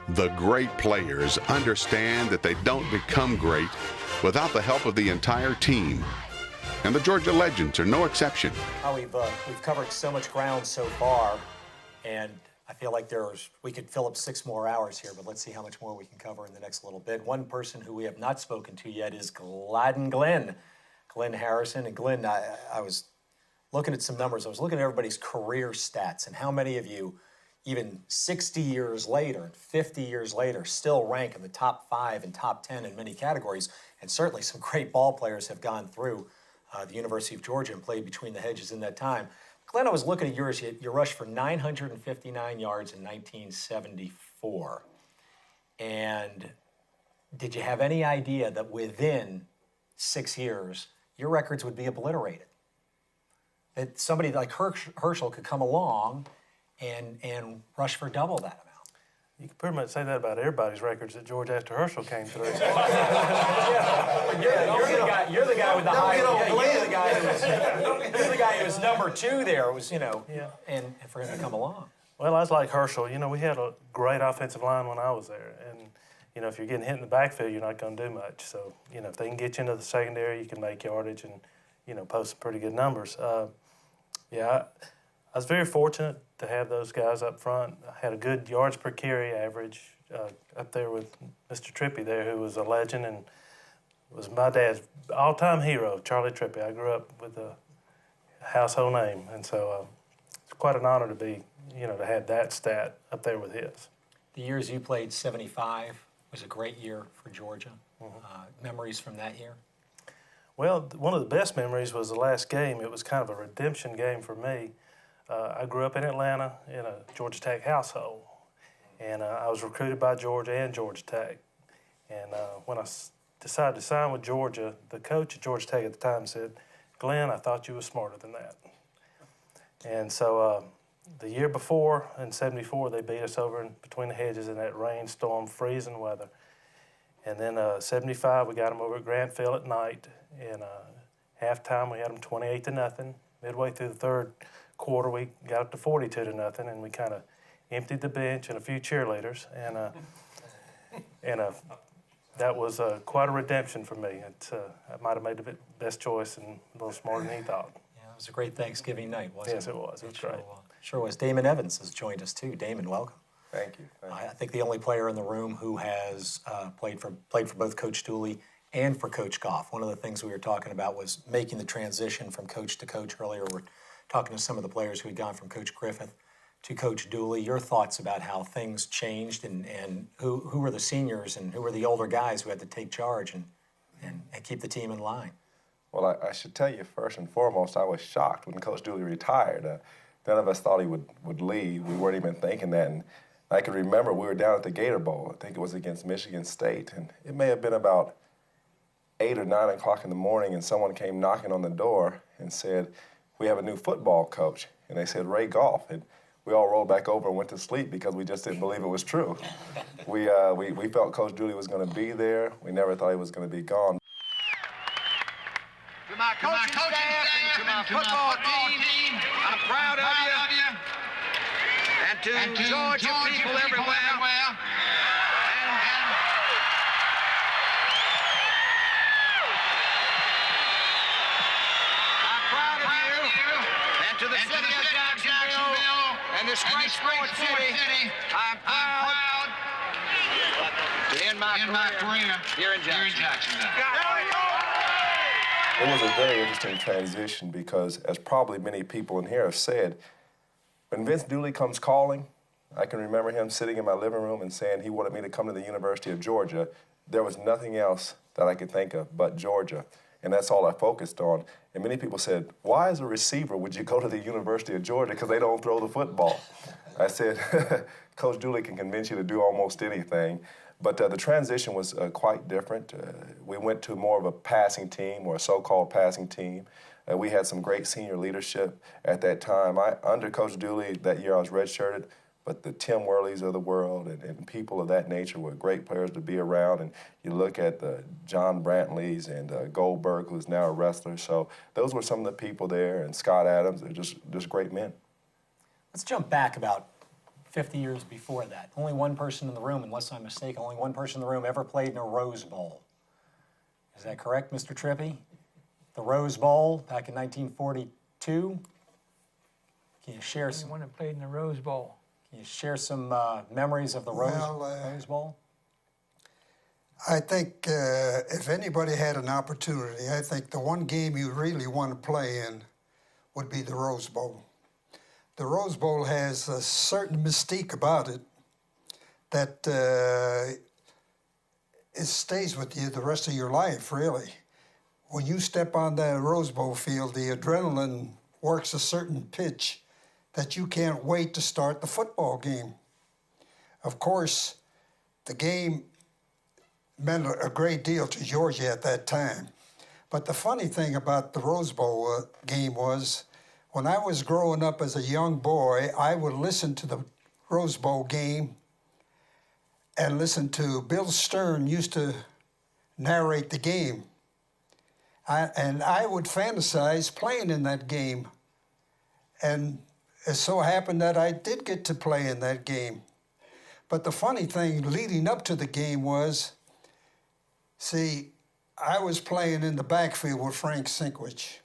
The great players understand that they don't become great without the help of the entire team. And the Georgia Legends are no exception. We've covered so much ground so far, and I feel like we could fill up 6 more hours here, but let's see how much more we can cover in the next little bit. One person who we have not spoken to yet is Gladden Glenn Harrison. And Glenn, I was looking at some numbers. I was looking at everybody's career stats, and how many of you, even 60 years later, 50 years later, still rank in the top 5 and top 10 in many categories. And certainly some great ball players have gone through the University of Georgia and played between the hedges in that time. Glenn, I was looking at yours. You rushed for 959 yards in 1974. And did you have any idea that within 6 years, your records would be obliterated? That somebody like Herschel could come along and rush for double that amount? You can pretty much say that about everybody's records at Georgia after Herschel came through. You're the guy with the high. You're the guy who was number 2 there. Was and for him to come along. Well, I was like Herschel. We had a great offensive line when I was there, and if you're getting hit in the backfield, you're not going to do much. So if they can get you into the secondary, you can make yardage and post some pretty good numbers. I was very fortunate to have those guys up front. I had a good yards per carry average up there with Mr. Trippy there, who was a legend and was my dad's all-time hero, Charlie Trippy. I grew up with a household name, and so it's quite an honor to be, to have that stat up there with his. The years you played, 75, was a great year for Georgia. Memories from that year? Well, one of the best memories was the last game. It was kind of a redemption game for me. I grew up in Atlanta in a Georgia Tech household, and I was recruited by Georgia and Georgia Tech. And when I decided to sign with Georgia, the coach at Georgia Tech at the time said, "Glenn, I thought you were smarter than that." And so the year before, in '74, they beat us over between the hedges in that rainstorm, freezing weather. And then '75, we got them over at Grantville at night. In halftime, we had them 28-0. Midway through the third quarter, we got up to 42-0, and we kind of emptied the bench and a few cheerleaders, and that was quite a redemption for me. I might have made the best choice and a little smarter than he thought. Yeah, it was a great Thanksgiving night, wasn't it? Yes, it was. It was great. Sure was. Damon Evans has joined us too. Damon, welcome. Thank you. I think the only player in the room who has played for both Coach Dooley and for Coach Goff. One of the things we were talking about was making the transition from coach to coach earlier. We're talking to some of the players who had gone from Coach Griffith to Coach Dooley. Your thoughts about how things changed and who were the seniors and who were the older guys who had to take charge and keep the team in line? Well, I should tell you, first and foremost, I was shocked when Coach Dooley retired. None of us thought he would leave. We weren't even thinking that. And I can remember we were down at the Gator Bowl. I think it was against Michigan State. And it may have been about 8 or 9 o'clock in the morning, and someone came knocking on the door and said, "We have a new football coach." And they said, "Ray Goff." And we all rolled back over and went to sleep because we just didn't believe it was true. We felt Coach Dooley was going to be there. We never thought he was going to be gone. To my coaching staff and to my football team, I'm proud of you. And to Georgia people everywhere. I'm proud of you. And to the city of Jacksonville and this great sports city, I'm proud to end my career here in Jacksonville. It was a very interesting transition because, as probably many people in here have said, when Vince Dooley comes calling, I can remember him sitting in my living room and saying he wanted me to come to the University of Georgia. There was nothing else that I could think of but Georgia, and that's all I focused on. And many people said, "Why, as a receiver, would you go to the University of Georgia? Because they don't throw the football." I said, "Coach Dooley can convince you to do almost anything." But the transition was quite different. We went to more of a passing team, or a so-called passing team. We had some great senior leadership at that time. Under Coach Dooley, that year I was redshirted, but the Tim Worleys of the world and people of that nature were great players to be around. And you look at the John Brantleys and Goldberg, who's now a wrestler. So those were some of the people there, and Scott Adams. They're just great men. Let's jump back about 50 years before that. Only one person in the room, unless I'm mistaken, only one person in the room ever played in a Rose Bowl. Is that correct, Mr. Trippi? The Rose Bowl back in 1942. Can you share some? Anyone that played in the Rose Bowl. Can you share some memories of the Rose Bowl? I think if anybody had an opportunity, I think the one game you really want to play in would be the Rose Bowl. The Rose Bowl has a certain mystique about it that it stays with you the rest of your life, really. When you step on the Rose Bowl field, the adrenaline works a certain pitch that you can't wait to start the football game. Of course, the game meant a great deal to Georgia at that time. But the funny thing about the Rose Bowl game was, when I was growing up as a young boy, I would listen to the Rose Bowl game and listen to Bill Stern used to narrate the game. And I would fantasize playing in that game. And it so happened that I did get to play in that game. But the funny thing leading up to the game was, see, I was playing in the backfield with Frank Sinkwich.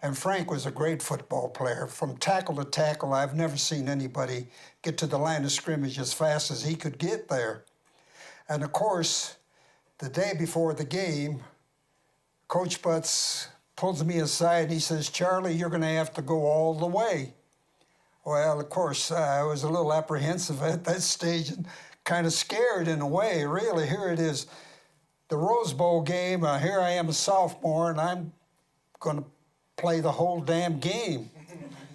And Frank was a great football player. From tackle to tackle, I've never seen anybody get to the line of scrimmage as fast as he could get there. And of course, the day before the game, Coach Butts pulls me aside and he says, "Charlie, you're going to have to go all the way." Well, of course, I was a little apprehensive at that stage and kind of scared in a way. Really, here it is, the Rose Bowl game. Here I am, a sophomore, and I'm going to play the whole damn game.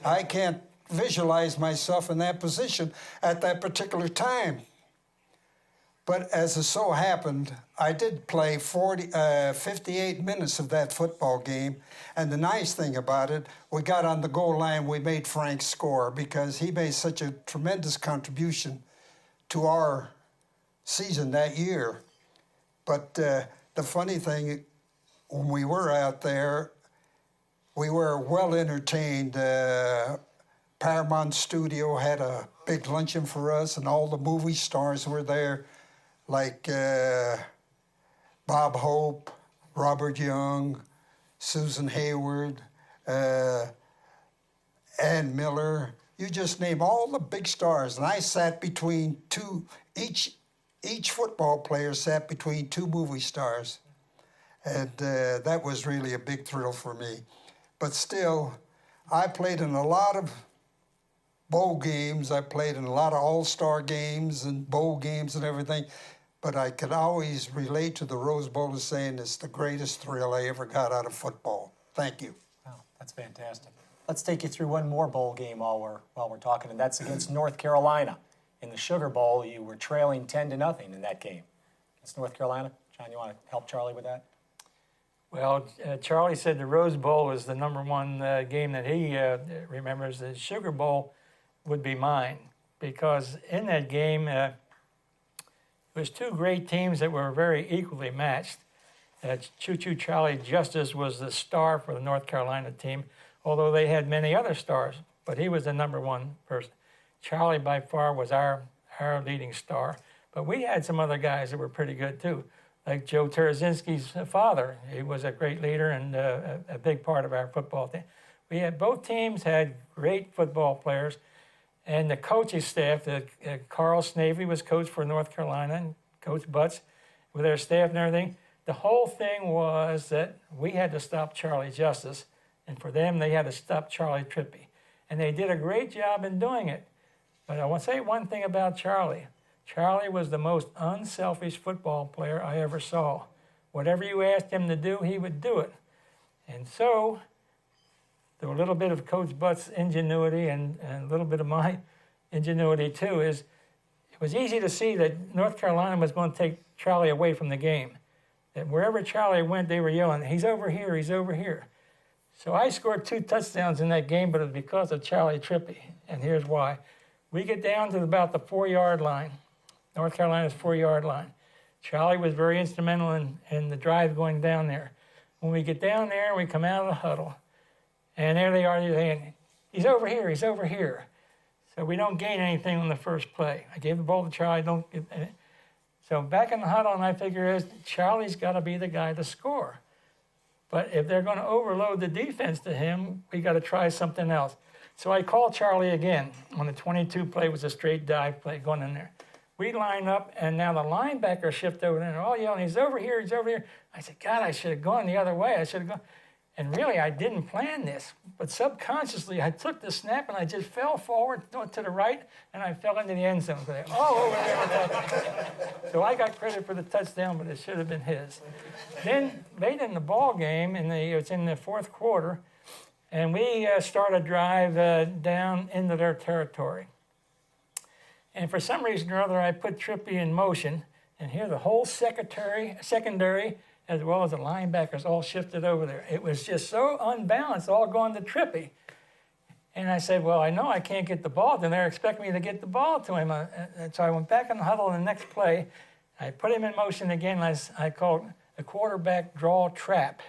I can't visualize myself in that position at that particular time. But as it so happened, I did play 58 minutes of that football game. And the nice thing about it, we got on the goal line, we made Frank score because he made such a tremendous contribution to our season that year. But the funny thing, when we were out there, we were well entertained. Paramount Studio had a big luncheon for us, and all the movie stars were there, like Bob Hope, Robert Young, Susan Hayward, Ann Miller. You just name all the big stars. And I sat between two, each football player sat between two movie stars. And that was really a big thrill for me. But still, I played in a lot of bowl games. I played in a lot of all-star games and bowl games and everything. But I could always relate to the Rose Bowl as saying it's the greatest thrill I ever got out of football. Thank you. Wow, that's fantastic. Let's take you through one more bowl game while we're talking, and that's against North Carolina. In the Sugar Bowl, you were trailing 10-0 in that game. It's North Carolina. John, you want to help Charlie with that? Well, Charlie said the Rose Bowl was the #1 game that he remembers. The Sugar Bowl would be mine because in that game, it was two great teams that were very equally matched. Choo Choo Charlie Justice was the star for the North Carolina team, although they had many other stars, but he was the #1 person. Charlie, by far, was our leading star, but we had some other guys that were pretty good, too, like Joe Tarazinski's father. He was a great leader and a big part of our football team. Both teams had great football players, and the coaching staff, Carl Snavely was coach for North Carolina, and Coach Butts with their staff and everything. The whole thing was that we had to stop Charlie Justice, and for them, they had to stop Charlie Trippi. And they did a great job in doing it. But I want to say one thing about Charlie. Charlie was the most unselfish football player I ever saw. Whatever you asked him to do, he would do it. And so, there were a little bit of Coach Butts' ingenuity and a little bit of my ingenuity too, is it was easy to see that North Carolina was going to take Charlie away from the game. That wherever Charlie went, they were yelling, "He's over here, he's over here." So I scored 2 touchdowns in that game, but it was because of Charlie Trippi, and here's why. We get down to about the 4-yard line, North Carolina's 4-yard line. Charlie was very instrumental in the drive going down there. When we get down there, we come out of the huddle, and there they are saying, "He's over here, he's over here." So we don't gain anything on the first play. I gave the ball to Charlie. Don't get, so back in the huddle, and I figure Charlie's got to be the guy to score. But if they're going to overload the defense to him, we got to try something else. So I called Charlie again on the 22 play. Was a straight dive play going in there. We line up, and now the linebacker shift over there. Oh, yelling, he's over here, he's over here. I said, God, I should have gone the other way. I should have gone. And really, I didn't plan this. But subconsciously, I took the snap, and I just fell forward to the right, and I fell into the end zone. Oh, over there. So I got credit for the touchdown, but it should have been his. Then, late in the ball game, it was in the fourth quarter, and we started a drive down into their territory. And for some reason or other, I put Trippy in motion, and here the whole secondary, as well as the linebackers, all shifted over there. It was just so unbalanced, all going to Trippy. And I said, well, I know I can't get the ball, then they're expecting me to get the ball to him. And so I went back in the huddle in the next play. I put him in motion again, and I called a quarterback draw trap.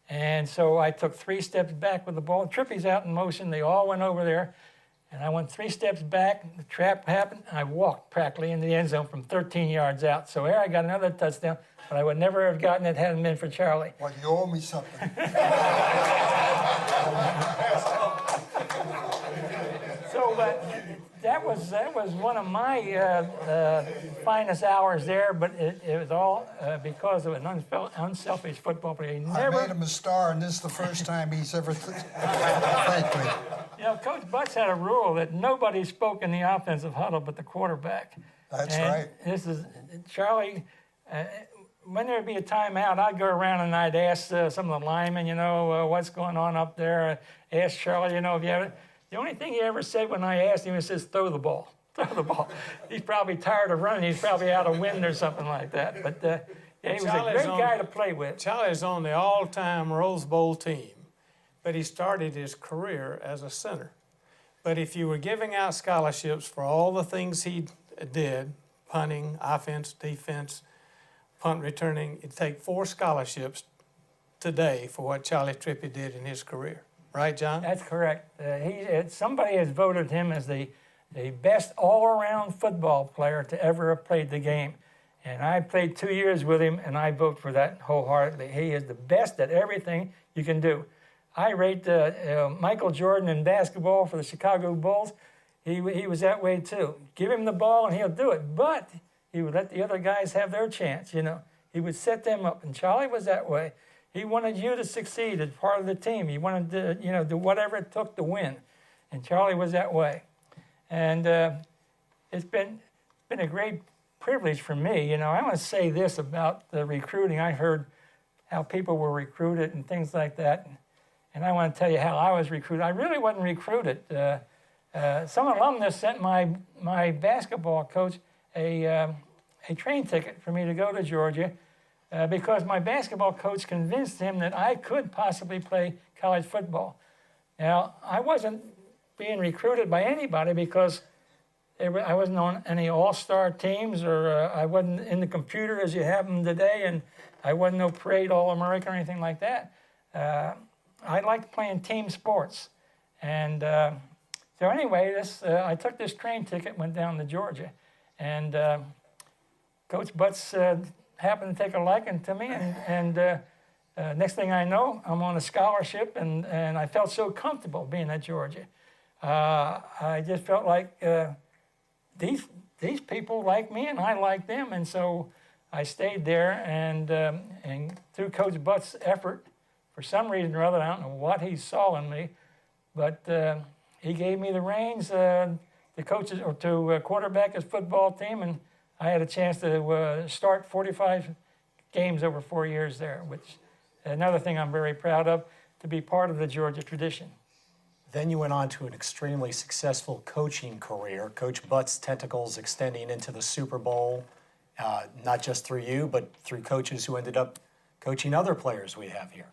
And so I took 3 steps back with the ball. Trippy's out in motion. They all went over there. And I went 3 steps back, the trap happened, and I walked practically into the end zone from 13 yards out. So here I got another touchdown, but I would never have gotten it hadn't been for Charlie. Well, you owe me something. So that was one of my finest hours there, but it was all because of an unselfish football player. I made him a star, and this is the first time he's ever thanked me. You know, Coach Butts had a rule that nobody spoke in the offensive huddle but the quarterback. That's right. This is Charlie. When there'd be a timeout, I'd go around and I'd ask some of the linemen, what's going on up there. Ask Charlie, if you have it. The only thing he ever said when I asked him, he says, throw the ball. Throw the ball. He's probably tired of running. He's probably out of wind or something like that. But he was a great guy to play with. Charlie's on the all-time Rose Bowl team, but he started his career as a center. But if you were giving out scholarships for all the things he did, punting, offense, defense, punt returning, it'd take 4 scholarships today for what Charlie Trippy did in his career. Right, John? That's correct. Somebody has voted him as the best all-around football player to ever have played the game. And I played 2 years with him, and I vote for that wholeheartedly. He is the best at everything you can do. I rate Michael Jordan in basketball for the Chicago Bulls. He was that way too. Give him the ball, and he'll do it. But he would let the other guys have their chance, He would set them up, and Charlie was that way. He wanted you to succeed as part of the team. He wanted to, do whatever it took to win. And Charlie was that way. And it's been a great privilege for me. I want to say this about the recruiting. I heard how people were recruited and things like that. And I want to tell you how I was recruited. I really wasn't recruited. Some alumnus sent my basketball coach a train ticket for me to go to Georgia. Because my basketball coach convinced him that I could possibly play college football. Now, I wasn't being recruited by anybody because I wasn't on any all-star teams or I wasn't in the computer as you have them today, and I wasn't no parade All-American or anything like that. I liked playing team sports. And so anyway, I took this train ticket, went down to Georgia, and Coach Butts happened to take a liking to me, and next thing I know, I'm on a scholarship, and I felt so comfortable being at Georgia. I just felt like these people like me, and I like them, and so I stayed there, and through Coach Butts' effort, for some reason or other, I don't know what he saw in me, but he gave me the reins to coaches or to quarterback his football team, and I had a chance to start 45 games over 4 years there, which another thing I'm very proud of, to be part of the Georgia tradition. Then you went on to an extremely successful coaching career. Coach Butts' tentacles extending into the Super Bowl, not just through you, but through coaches who ended up coaching other players we have here.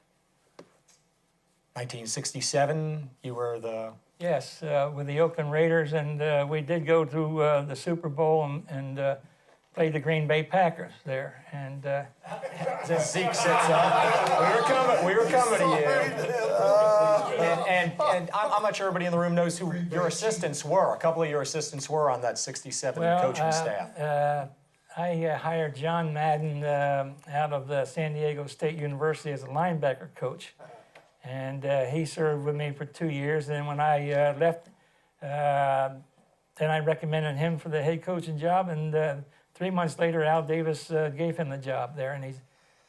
1967, you were the... Yes, with the Oakland Raiders, and we did go to the Super Bowl and played the Green Bay Packers there. And Zeke sits up. We were coming to you. And I'm not sure everybody in the room knows who your assistants were. A couple of your assistants were on that 67 coaching staff. I hired John Madden out of the San Diego State University as a linebacker coach. And he served with me for 2 years. And when I left, then I recommended him for the head coaching job. And 3 months later, Al Davis gave him the job there. And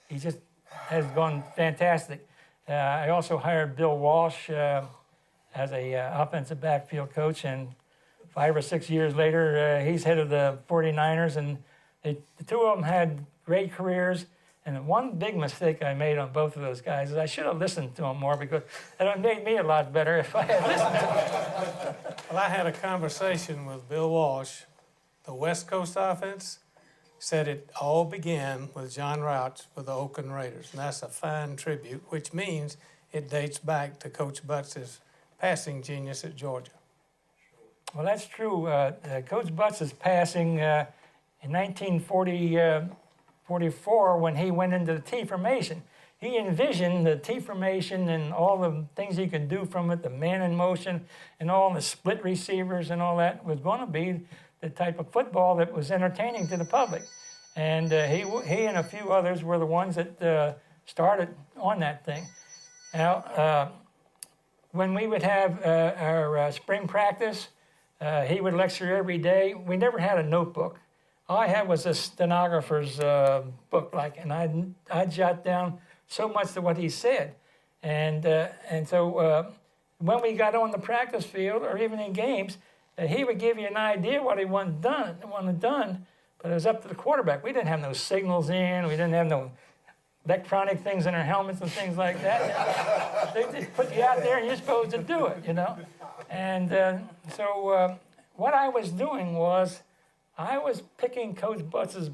he just has gone fantastic. I also hired Bill Walsh as a offensive backfield coach. And 5 or 6 years later, he's head of the 49ers. And the two of them had great careers. And one big mistake I made on both of those guys is I should have listened to them more, because it would have made me a lot better if I had listened to them. Well, I had a conversation with Bill Walsh. The West Coast offense said it all began with John Rouch with the Oakland Raiders. And that's a fine tribute, which means it dates back to Coach Butts' passing genius at Georgia. Well, that's true. Coach Butts' passing in 1944, when he went into the T formation. He envisioned the T formation and all the things he could do from it, the man in motion and all the split receivers and all that, was going to be the type of football that was entertaining to the public. And he and a few others were the ones that started on that thing. Now, when we would have our spring practice, he would lecture every day. We never had a notebook. All I had was a stenographer's book, and I'd jot down so much of what he said. And so when we got on the practice field or even in games, he would give you an idea what he wanted done, but it was up to the quarterback. We didn't have no signals in. We didn't have no electronic things in our helmets and things like that. They just put you out there and you're supposed to do it, And so what I was doing was I was picking Coach Butts'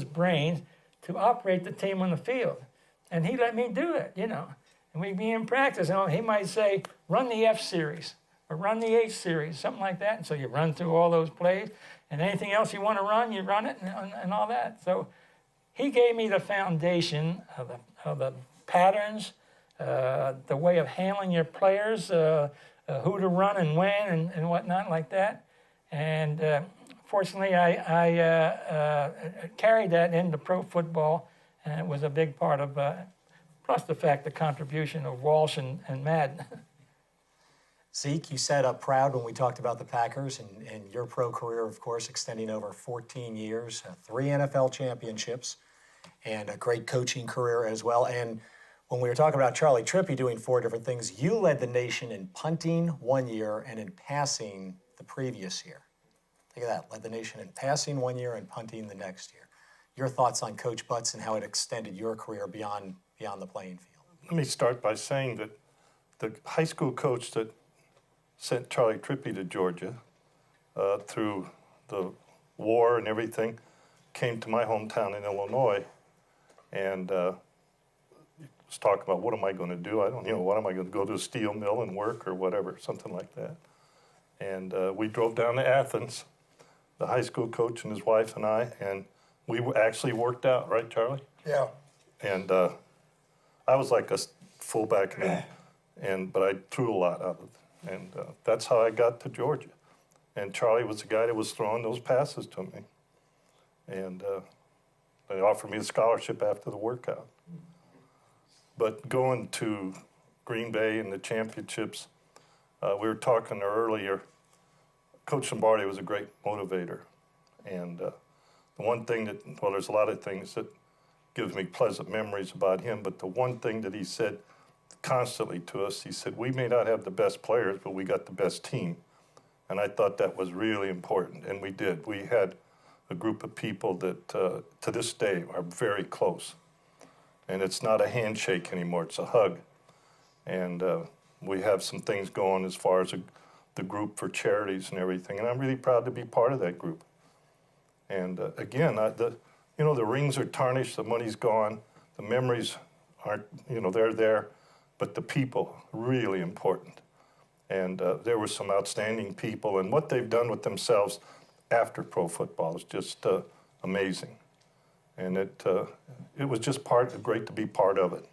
brains to operate the team on the field. And he let me do it, And we'd be in practice, and he might say, run the F series or run the H series, something like that. And so you run through all those plays, and anything else you want to run, you run it and all that. So he gave me the foundation of the patterns, the way of handling your players, who to run and when and whatnot like that. And fortunately, I carried that into pro football, and it was a big part of, plus the contribution of Walsh and Madden. Zeke, you said proud when we talked about the Packers and your pro career, of course, extending over 14 years, 3 NFL championships, and a great coaching career as well. And when we were talking about Charlie Trippi doing 4 different things, you led the nation in punting 1 year and in passing the previous year. Think of that, led the nation in passing 1 year and punting the next year. Your thoughts on Coach Butts and how it extended your career beyond the playing field? Let me start by saying that the high school coach that sent Charlie Trippi to Georgia through the war and everything came to my hometown in Illinois and was talking about, what am I going to do? What am I going to go to a steel mill and work or whatever, something like that. And we drove down to Athens, the high school coach and his wife and I, and we actually worked out, right, Charlie? Yeah. And I was like a fullback, but I threw a lot of it. And that's how I got to Georgia. And Charlie was the guy that was throwing those passes to me. And they offered me a scholarship after the workout. But going to Green Bay and the championships, we were talking earlier, Coach Lombardi was a great motivator. And the one thing there's a lot of things that gives me pleasant memories about him, but the one thing that he said constantly to us, he said, we may not have the best players, but we got the best team. And I thought that was really important, and we did. We had a group of people that to this day are very close. And it's not a handshake anymore, it's a hug. And we have some things going as far as the group for charities and everything, and I'm really proud to be part of that group. And again, the rings are tarnished, the money's gone, the memories aren't, they're there, but the people, really important. And there were some outstanding people, and what they've done with themselves after pro football is just amazing. And it was just great to be part of it.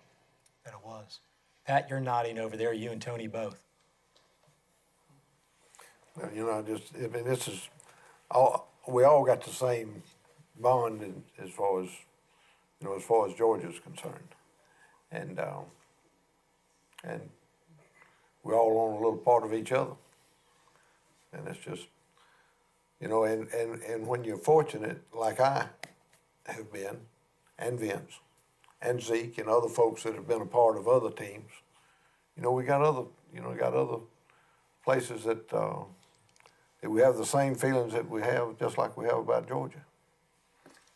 And it was. Pat, you're nodding over there. You and Tony both. Well, you know, this is all. We all got the same bond as far as Georgia's concerned, and we're all on a little part of each other, and it's just, you know, and when you're fortunate like I have been, and Vince, and Zeke, and other folks that have been a part of other teams, you know, we got other places that we have the same feelings that we have, just like we have about Georgia.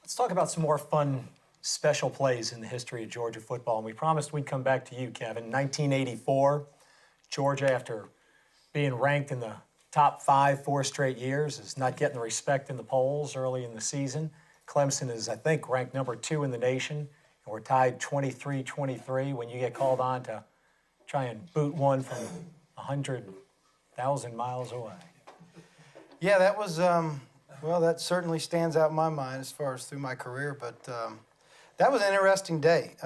Let's talk about some more fun special plays in the history of Georgia football. And we promised we'd come back to you, Kevin. 1984, Georgia, after being ranked in the top 5 4 straight years, is not getting the respect in the polls early in the season. Clemson is, I think, ranked number 2 in the nation. And we're tied 23-23 when you get called on to try and boot one from 100,000 miles away. Yeah, that was, well, that certainly stands out in my mind as far as through my career, but that was an interesting day.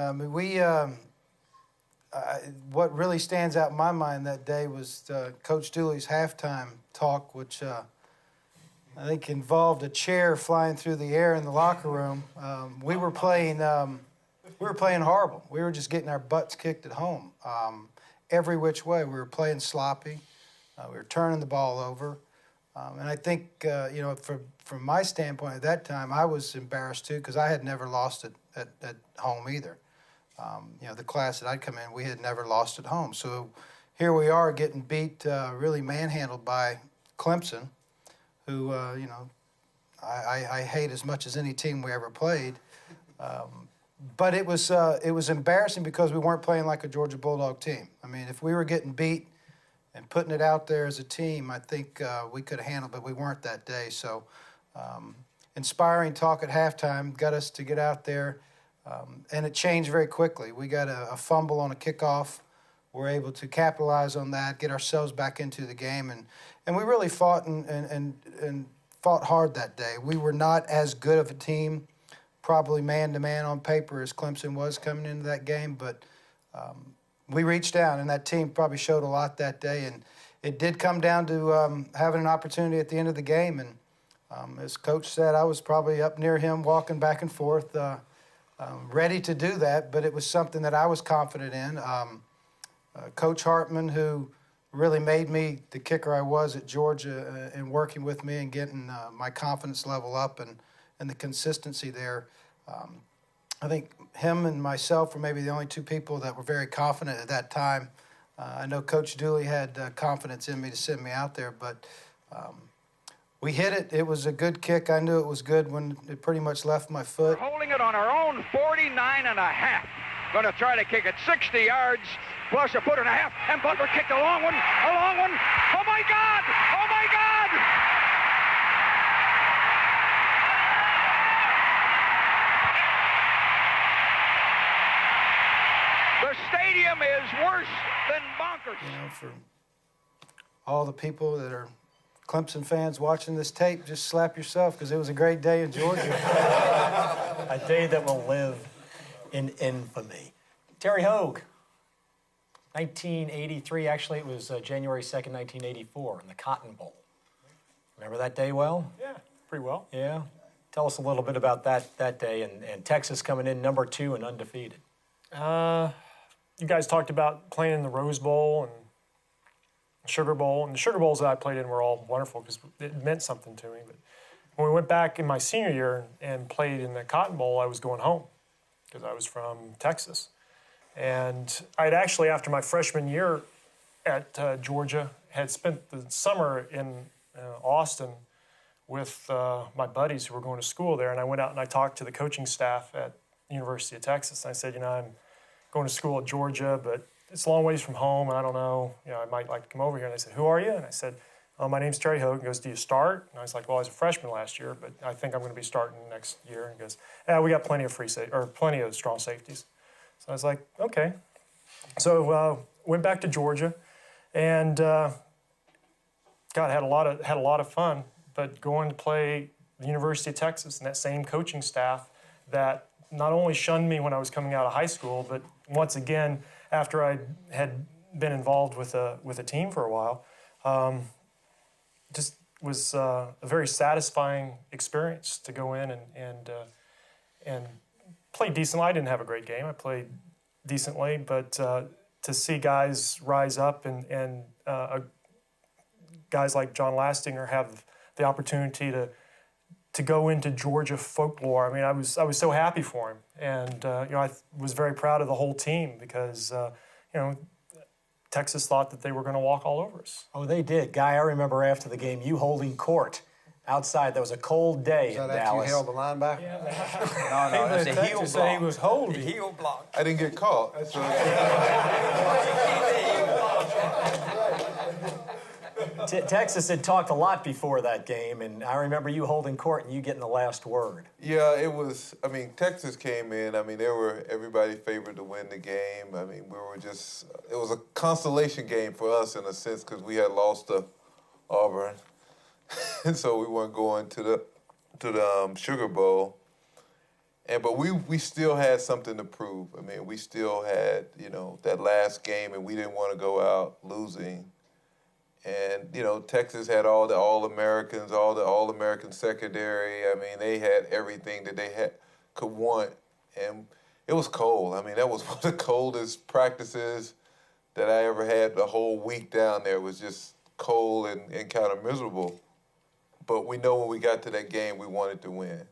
What really stands out in my mind that day was Coach Dooley's halftime talk, which I think involved a chair flying through the air in the locker room. We were playing horrible. We were just getting our butts kicked at home. Every which way. We were playing sloppy. We were turning the ball over. And I think, you know, from my standpoint at that time, I was embarrassed too because I had never lost it at home either. You know, the class that I'd come in, we had never lost at home. So here we are getting beat, really manhandled by Clemson, who, you know, I hate as much as any team we ever played. But it was embarrassing because we weren't playing like a Georgia Bulldog team. I mean, if we were getting beat and putting it out there as a team, I think we could have handled it, but we weren't that day. So inspiring talk at halftime got us to get out there, and it changed very quickly. We got a fumble on a kickoff. We're able to capitalize on that, get ourselves back into the game, and we really fought and fought hard that day. We were not as good of a team, probably man-to-man on paper as Clemson was coming into that game, but we reached down, and that team probably showed a lot that day. And it did come down to having an opportunity at the end of the game. And as Coach said, I was probably up near him walking back and forth, ready to do that. But it was something that I was confident in. Coach Hartman, who really made me the kicker I was at Georgia and working with me and getting my confidence level up and the consistency there. I think him and myself were maybe the only 2 people that were very confident at that time. I know Coach Dooley had confidence in me to send me out there, but we hit it. It was a good kick. I knew it was good when it pretty much left my foot. Holding it on our own 49 and a half. Going to try to kick it 60 yards plus a foot and a half. And Butler kicked a long one. Oh, my God! Oh, my God! The stadium is worse than bonkers. You know, for all the people that are Clemson fans watching this tape, just slap yourself because it was a great day in Georgia. A day that will live in infamy. Terry Hoag, 1983. Actually, it was January 2nd, 1984, in the Cotton Bowl. Remember that day well? Yeah, pretty well. Yeah. Tell us a little bit about that day and Texas coming in number 2 and undefeated. You guys talked about playing in the Rose Bowl and Sugar Bowl. And the Sugar Bowls that I played in were all wonderful because it meant something to me. But when we went back in my senior year and played in the Cotton Bowl, I was going home because I was from Texas. And I'd actually, after my freshman year at Georgia, had spent the summer in Austin with my buddies who were going to school there. And I went out and I talked to the coaching staff at the University of Texas. And I said, you know, I'm going to school at Georgia, but it's a long ways from home, and I don't know, you know, I might like to come over here. And they said, who are you? And I said, oh, my name's Terry Hoag. He goes, do you start? And I was like, well, I was a freshman last year, but I think I'm going to be starting next year. And he goes, yeah, we got plenty of strong safeties. So I was like, okay. So went back to Georgia, and God, had a lot of fun. But going to play the University of Texas and that same coaching staff that not only shunned me when I was coming out of high school, but once again, after I had been involved with a team for a while. Just was a very satisfying experience to go in and play decently. I didn't have a great game. I played decently, but to see guys rise up and guys like John Lastinger have the opportunity to go into Georgia folklore. I mean, I was so happy for him, and I was very proud of the whole team because Texas thought that they were going to walk all over us. Oh, they did. Guy, I remember after the game, you holding court outside. That was a cold day in Dallas. You held the linebacker? No, that's a heel block. He was holding. Heel block. I didn't get caught. Texas had talked a lot before that game, and I remember you holding court and you getting the last word. Yeah, it was. I mean, Texas came in. I mean, they were everybody favored to win the game. I mean, we were just. It was a consolation game for us in a sense because we had lost to Auburn, and so we weren't going to the Sugar Bowl. But we still had something to prove. I mean, we still had that last game, and we didn't want to go out losing. And, Texas had all the All-Americans, all the All-American secondary. I mean, they had everything that they could want. And it was cold. I mean, that was one of the coldest practices that I ever had. The whole week down there was just cold and kind of miserable. But we know when we got to that game, we wanted to win.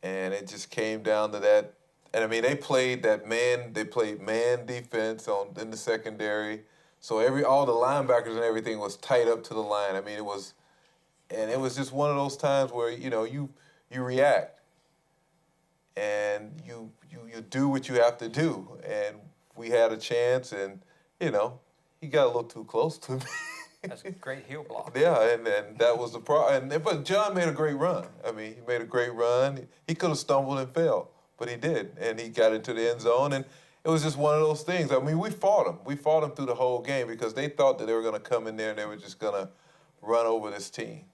And it just came down to that. And, I mean, they played man defense in the secondary. So all the linebackers and everything was tight up to the line. I mean, it was just one of those times where you react and you do what you have to do. And we had a chance, and he got a little too close to me. That's a great heel block. Yeah, and that was the problem. But John made a great run. I mean, he made a great run. He could have stumbled and fell, but he did, and he got into the end zone. And it was just one of those things. I mean, we fought them. We fought them through the whole game because they thought that they were going to come in there and they were just going to run over this team,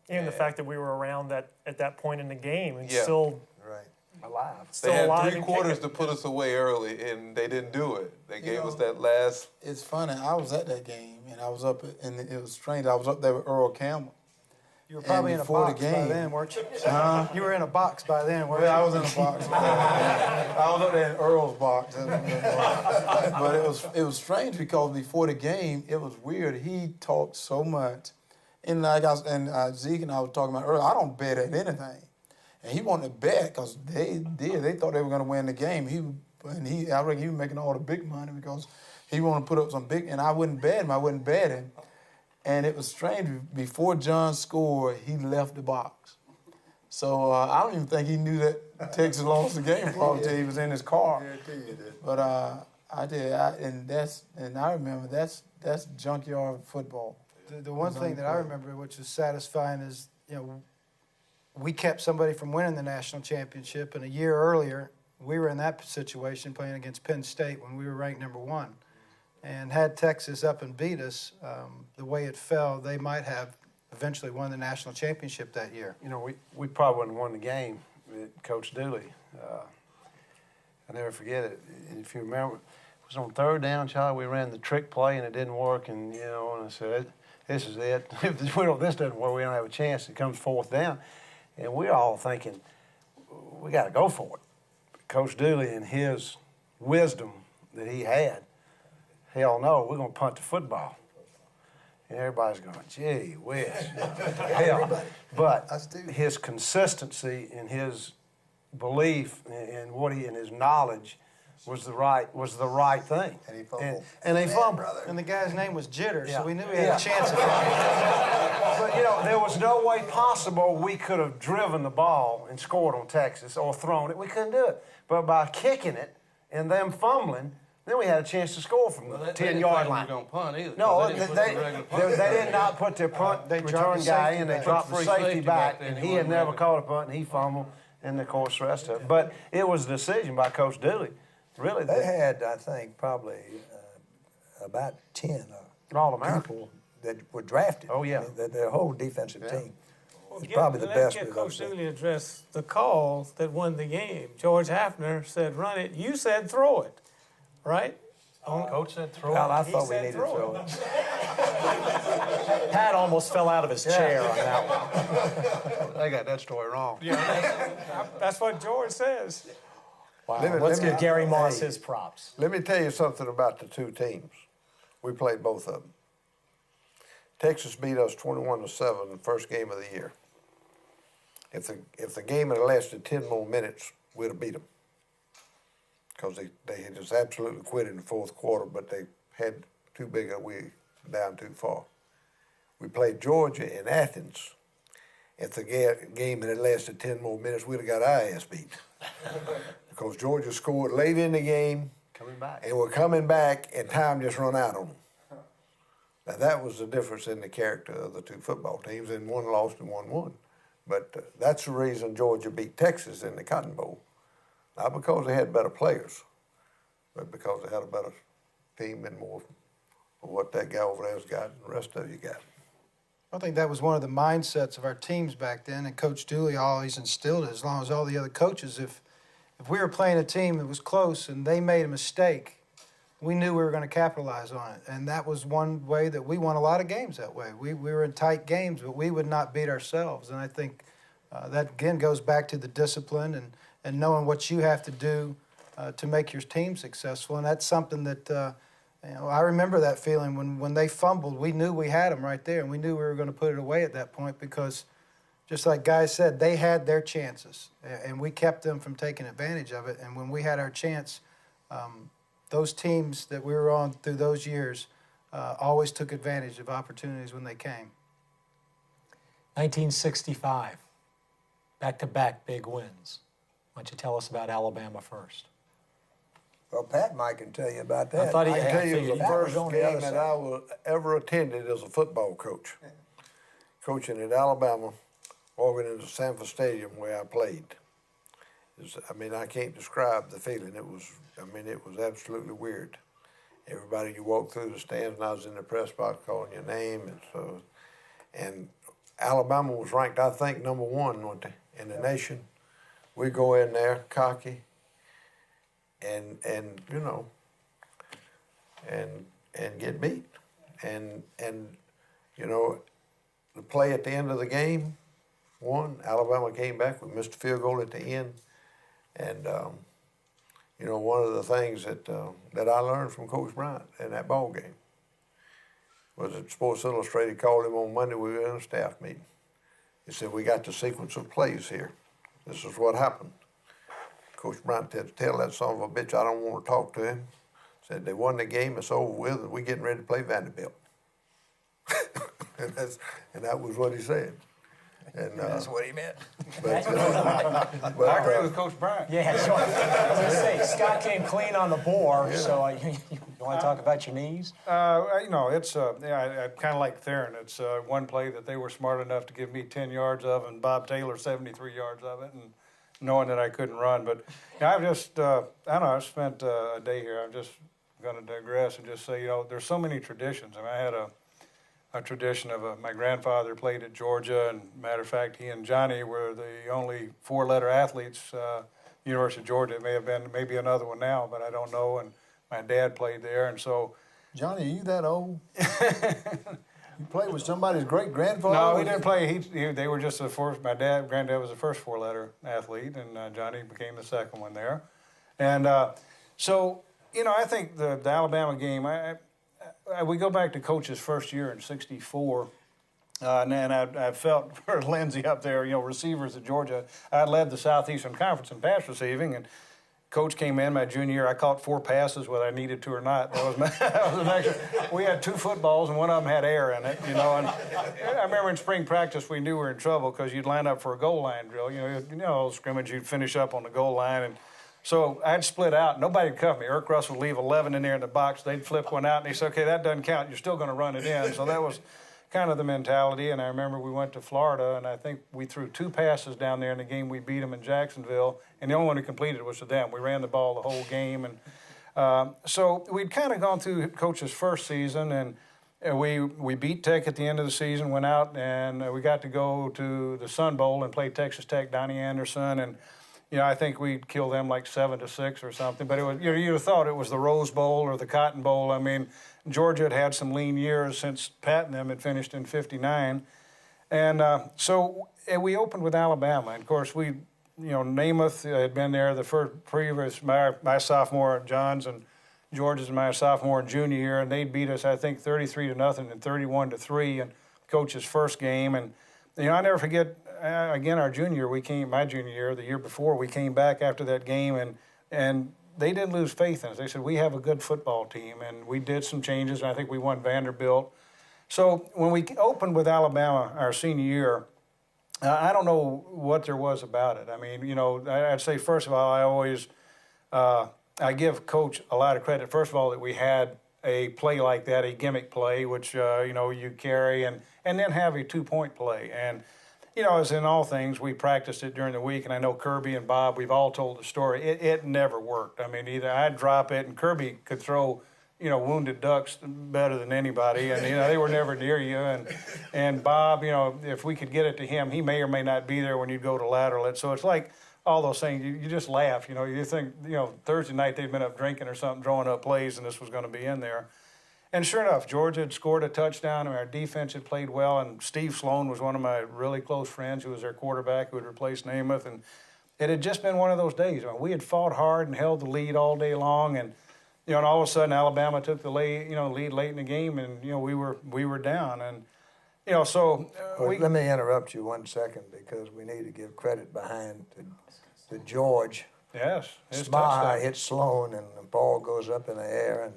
And the fact that we were around at that point in the game and still alive. Still they had alive 3 quarters to put us away early, and they didn't do it. They gave us that last. It's funny. I was at that game, and I was up, and it was strange. I was up there with Earl Campbell. You were probably in a box by then, weren't you? You were in a box by then, weren't you? I was in a box. I was up there in Earl's box. But it was strange because before the game, it was weird. He talked so much. And Zeke and I was talking about earlier, I don't bet at anything. And he wanted to bet because they thought they were going to win the game. I reckon he was making all the big money because he wanted to put up some big, and I wouldn't bet him. And it was strange. Before John scored, he left the box. So I don't even think he knew that Texas lost the game probably until he was in his car. But I did, and I remember that's junkyard football. The one thing that I remember, which was satisfying, is we kept somebody from winning the national championship, and a year earlier we were in that situation playing against Penn State when we were ranked number 1. And had Texas up and beat us, the way it fell, they might have eventually won the national championship that year. We probably wouldn't have won the game with Coach Dooley. I'll never forget it. If you remember, it was on 3rd down, Charlie. We ran the trick play, and it didn't work. And, and I said, this is it. If this doesn't work, we don't have a chance. It comes 4th down. And we're all thinking, we got to go for it. Coach Dooley, in his wisdom that he had, hell no, we're going to punt the football. And everybody's going, gee whiz. Hell. But his consistency and his belief in what and his knowledge was the right thing. And he fumbled. And they fumbled. And the guy's name was Jitter, so we knew we had a chance of it. But, there was no way possible we could have driven the ball and scored on Texas or thrown it. We couldn't do it. But by kicking it and them fumbling, then we had a chance to score from the 10-yard line. They didn't punt either. No, they did not put their punt return guy in. They dropped the safety back, and he had never caught a punt, and he fumbled, and of course the rest of it. But it was a decision by Coach Dooley. Really, they had, I think, probably about 10 people that were drafted. Oh, yeah. Their whole defensive team was probably the best we've ever seen. Coach Dooley addressed the call that won the game. George Hafner said, run it. You said, throw it, right? Coach said throw Well, I He thought we said needed to throw throw it. it. Pat almost fell out of his chair on that one. I got that story wrong. That's what George says. Wow. Let me- Let's let me- give Gary Moss hey. his props. Let me tell you something about the two teams. We played both of them. Texas beat us 21-7 the first game of the year. If the game had lasted 10 more minutes, we'd have beat them. Because they had just absolutely quit in the fourth quarter, but they had too big a we down too far. We played Georgia in Athens. If the game had lasted 10 more minutes, we'd have got our ass beat. Because Georgia scored late in the game. Coming back. And we're coming back, and time just run out on them. Now, that was the difference in the character of the two football teams, and one lost and one won. But that's the reason Georgia beat Texas in the Cotton Bowl. Not because they had better players, but because they had a better team and more of what that guy over there's got and the rest of you got. I think that was one of the mindsets of our teams back then, and Coach Dooley always instilled it, as long as all the other coaches. If we were playing a team that was close and they made a mistake, we knew we were going to capitalize on it. And that was one way that we won a lot of games that way. We were in tight games, but we would not beat ourselves. And I think that, again, goes back to the discipline and knowing what you have to do to make your team successful. And that's something that, I remember that feeling when they fumbled. We knew we had them right there, and we knew we were going to put it away at that point because, just like Guy said, they had their chances, and we kept them from taking advantage of it. And when we had our chance, those teams that we were on through those years always took advantage of opportunities when they came. 1965, back-to-back big wins. Why don't you tell us about Alabama first? Well, Pat Mike can tell you about that. I thought he I can tell you the That first was on the game other that side. I ever attended as a football coach. Coaching at Alabama, walking into Sanford Stadium where I played. I can't describe the feeling. It was absolutely weird. Everybody, you walk through the stands, and I was in the press box calling your name, and Alabama was ranked, I think, number 1 in the nation. We go in there cocky, and get beat, and the play at the end of the game won. Alabama came back. We missed a field goal at the end, and one of the things that I learned from Coach Bryant in that ball game was that Sports Illustrated called him on Monday. We were in a staff meeting. He said, "We got the sequence of plays here. This is what happened." Coach Bryant had to tell that son of a bitch, I don't want to talk to him. Said, "They won the game, it's over with, and we're getting ready to play Vanderbilt." and that was what he said. And That's what he meant. I agree with Coach Bryant. Yeah, so I was going to say, Scott came clean on the bore, so you want to talk about your knees? It's I kind of like Theron. It's one play that they were smart enough to give me 10 yards of, and Bob Taylor 73 yards of it, and knowing that I couldn't run. But I've just, I've spent a day here. I'm just going to digress and just say, there's so many traditions. I had a tradition of my grandfather played at Georgia, and matter of fact, he and Johnny were the only 4-letter athletes. University of Georgia. It may have been maybe another one now, but I don't know. And my dad played there, and so. Johnny, are you that old? You played with somebody's great grandfather? No, he didn't play. They were just the first. My granddad was the first 4-letter athlete, and Johnny became the second one there. And so, I think the Alabama game. We go back to Coach's first year in '64, and I felt for Lindsey up there, receivers at Georgia. I led the Southeastern Conference in pass receiving, and Coach came in my junior year. I caught 4 passes, whether I needed to or not. That was an extra. We had 2 footballs, and one of them had air in it, And I remember in spring practice, we knew we were in trouble because you'd line up for a goal line drill. Scrimmage, you'd finish up on the goal line, and so I'd split out. Nobody would cuff me. Irk Russell would leave 11 in there in the box. They'd flip one out, and he said, "Okay, that doesn't count. You're still going to run it in." So that was kind of the mentality. And I remember we went to Florida, and I think we threw 2 passes down there in the game. We beat them in Jacksonville, and the only one who completed was to them. We ran the ball the whole game. And so we'd kind of gone through Coach's first season, and we beat Tech at the end of the season, went out, and we got to go to the Sun Bowl and play Texas Tech, Donnie Anderson, and I think we'd kill them like 7-6 or something. But it was, you'd have thought it was the Rose Bowl or the Cotton Bowl. I mean, Georgia had had some lean years since Pat and them had finished in '59. And so we opened with Alabama. And, of course, Namath had been there the first previous, my sophomore, John's and George's and my sophomore and junior year, and they'd beat us, I think, 33-0 and 31-3 in Coach's first game. And, I never forget, again, our junior year, my junior year, the year before, we came back after that game, and they didn't lose faith in us. They said, we have a good football team, and we did some changes, and I think we won Vanderbilt. So when we opened with Alabama our senior year, I don't know what there was about it. I mean, I'd say, first of all, I always I give Coach a lot of credit, first of all, that we had a play like that, a gimmick play, which, you carry, and then have a 2-point play. And, as in all things, we practiced it during the week, and I know Kirby and Bob, we've all told the story. It never worked. I mean, either I'd drop it, and Kirby could throw, wounded ducks better than anybody, and, they were never near you. And Bob, if we could get it to him, he may or may not be there when you go to lateral it. So it's like all those things, you just laugh, you think, Thursday night they'd been up drinking or something, drawing up plays, and this was going to be in there. And sure enough, Georgia had scored a touchdown, and our defense had played well, and Steve Sloan was one of my really close friends who was their quarterback who had replaced Namath, and it had just been one of those days. We had fought hard and held the lead all day long, and and all of a sudden Alabama took the lead late in the game, and we were down, and let me interrupt you 1 second because we need to give credit behind to George. Yes, Smaha hits Sloan, and the ball goes up in the air, and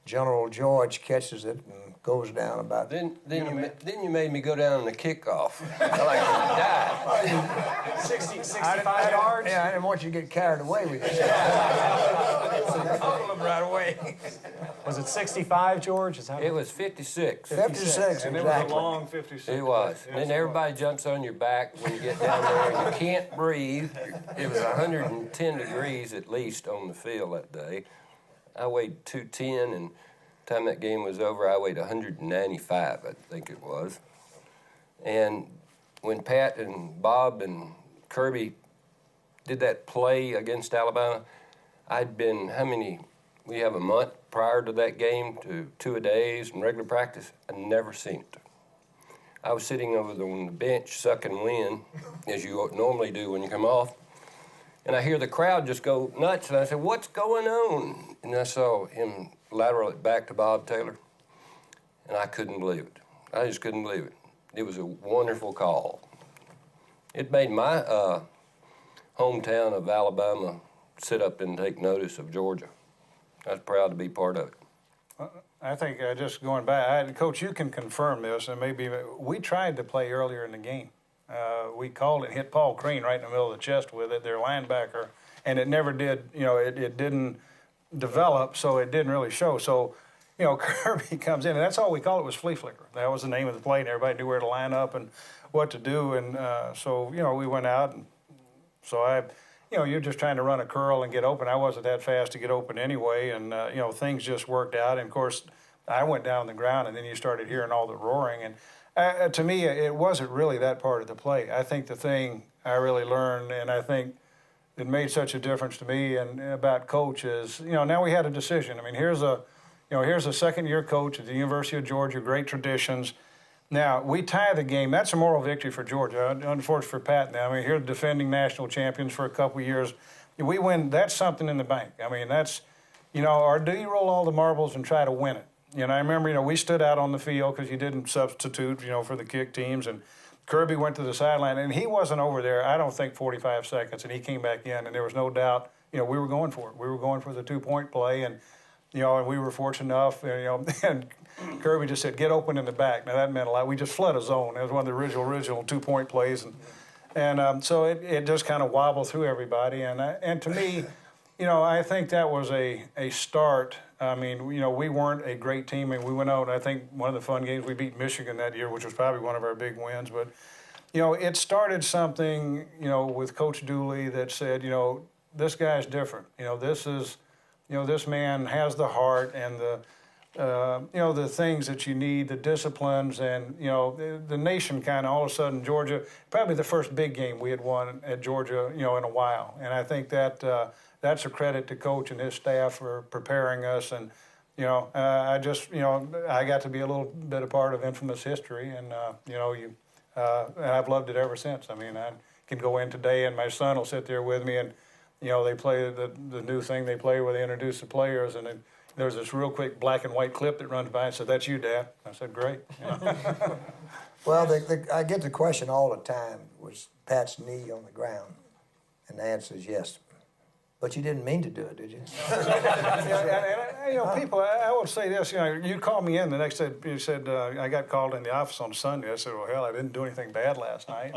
General George catches it and goes down about. Then you made me go down on the kickoff. I like to die. 65 yards. Yeah, I didn't want you to get carried away with it. Total him right away. Was it 65, George? It was 56. 56, and exactly. It was a long 56. It was. And then everybody jumps on your back when you get down there and you can't breathe. It was 110 degrees at least on the field that day. I weighed 210, and the time that game was over, I weighed 195, I think it was. And when Pat and Bob and Kirby did that play against Alabama, I'd been, we have a month prior to that game to 2-a-days and regular practice. I'd never seen it. I was sitting over on the bench sucking wind, as you normally do when you come off, and I hear the crowd just go nuts, and I said, what's going on? And I saw him lateral it back to Bob Taylor, and I couldn't believe it. I just couldn't believe it. It was a wonderful call. It made my hometown of Alabama sit up and take notice of Georgia. I was proud to be part of it. I think just going back, Coach, you can confirm this, and maybe we tried to play earlier in the game. We called it, hit Paul Crean right in the middle of the chest with it, their linebacker, and it never did, it didn't develop, so it didn't really show. So, Kirby comes in, and that's all we called it was flea flicker. That was the name of the play, and everybody knew where to line up and what to do. And so, we went out, and so you're just trying to run a curl and get open. I wasn't that fast to get open anyway, and, things just worked out. And, of course, I went down on the ground, and then you started hearing all the roaring. And to me, it wasn't really that part of the play. I think the thing I really learned, and I think it made such a difference to me and about Coach is, now we had a decision. I mean, here's a second-year coach at the University of Georgia, great traditions. Now, we tie the game. That's a moral victory for Georgia. Unfortunately for Pat now. I mean, here the defending national champions for a couple of years. We win. That's something in the bank. I mean, that's, or do you roll all the marbles and try to win it? I remember, we stood out on the field because you didn't substitute, for the kick teams. And Kirby went to the sideline, and he wasn't over there, I don't think, 45 seconds. And he came back in, and there was no doubt, we were going for it. We were going for the 2-point play, and, and we were fortunate enough, and Kirby just said, get open in the back. Now, that meant a lot. We just flood a zone. It was one of the original 2-point plays. And so it just kind of wobbled through everybody. And to me, I think that was a start. I mean, we weren't a great team, and we went out, and I think one of the fun games, we beat Michigan that year, which was probably one of our big wins. But, it started something, with Coach Dooley that said, this guy's different. This is, this man has the heart and the things that you need, the disciplines, and, the nation kind of all of a sudden, Georgia, probably the first big game we had won at Georgia, in a while. And I think that that's a credit to Coach and his staff for preparing us. And, I got to be a little bit a part of infamous history. And, and I've loved it ever since. I mean, I can go in today and my son will sit there with me and, they play the new thing they play where they introduce the players. And then there's this real quick black and white clip that runs by and said, "That's you, Dad." I said, "Great." Well, I get the question all the time, was Pat's knee on the ground? And the answer is yes. But you didn't mean to do it, did you? People, I would say this, you called me in the next day, you said, I got called in the office on Sunday. I said, well, hell, I didn't do anything bad last night.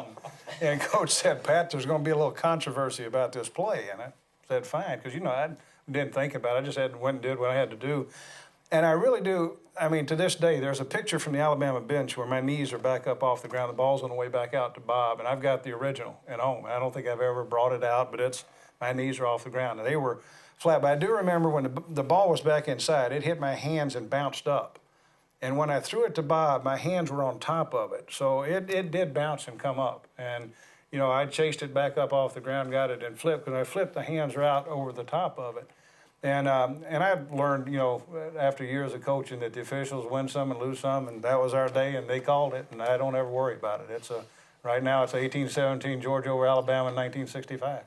And Coach said, Pat, there's going to be a little controversy about this play. And I said, fine, because, I didn't think about it. I just went and did what I had to do. And I really do, to this day, there's a picture from the Alabama bench where my knees are back up off the ground. The ball's on the way back out to Bob, and I've got the original at home. I don't think I've ever brought it out, but my knees are off the ground, and they were flat. But I do remember when the ball was back inside, it hit my hands and bounced up. And when I threw it to Bob, my hands were on top of it. So it did bounce and come up. And, I chased it back up off the ground, got it, and flipped. And I flipped, the hands are out over the top of it. And I've learned, after years of coaching, that the officials win some and lose some, and that was our day, and they called it, and I don't ever worry about it. Right now, it's 18-17 Georgia over Alabama in 1965.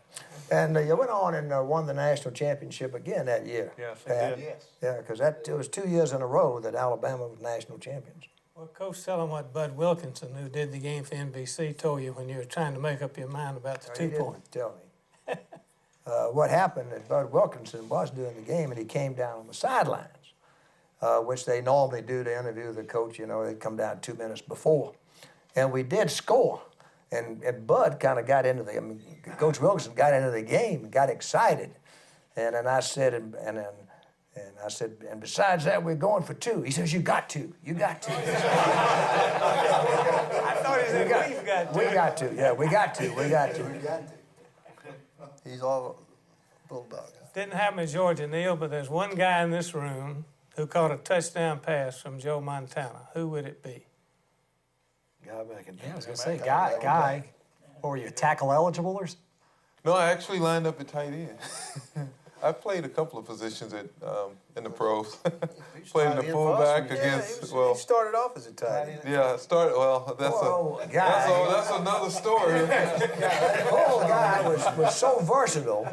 And you went on and won the national championship again that year. Yes, Pat. did. Yes. Yeah, because it was 2 years in a row that Alabama was national champions. Well, Coach, tell them what Bud Wilkinson, who did the game for NBC, told you when you were trying to make up your mind about the 2 point. Tell me. What happened is Bud Wilkinson was doing the game, and he came down on the sidelines, which they normally do to interview the coach. They come down 2 minutes before. And we did score. And Bud kind of got into Coach Wilkinson got into the game and got excited. And then I said, and besides that, we're going for 2. He says, you got to. I thought he said, we've got to. We got to. Yeah, we got to. He's all bulldog. Didn't happen at Georgia, Neil, but there's one guy in this room who caught a touchdown pass from Joe Montana. Who would it be? Guy back in I was going to say, guy. Or were you tackle eligible or something? No, I actually lined up at tight end. I played a couple of positions in the pros. Played in the fullback against. He started off as a tight end. Yeah, I started. Well, that's another story. The whole guy was so versatile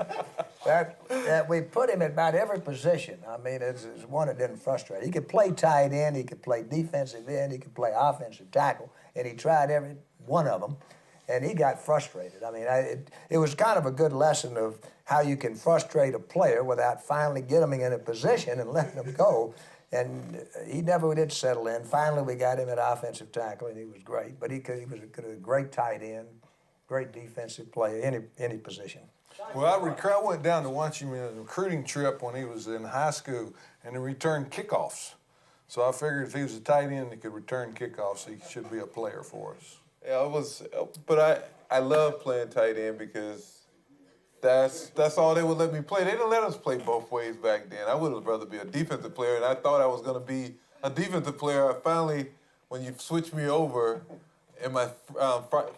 that we put him at about every position. It's one that didn't frustrate. He could play tight end, he could play defensive end, he could play offensive tackle, and he tried every one of them, and he got frustrated. It was kind of a good lesson of how you can frustrate a player without finally getting him in a position and letting him go. And he never did settle in. Finally, we got him at offensive tackle, and he was great. But he was a great tight end, great defensive player, any position. Well, I went down to watch him in a recruiting trip when he was in high school, and he returned kickoffs. So I figured if he was a tight end that could return kickoffs, he should be a player for us. Yeah, but I love playing tight end because that's all they would let me play. They didn't let us play both ways back then. I would have rather be a defensive player, and I thought I was going to be a defensive player. I finally, when you switched me over in my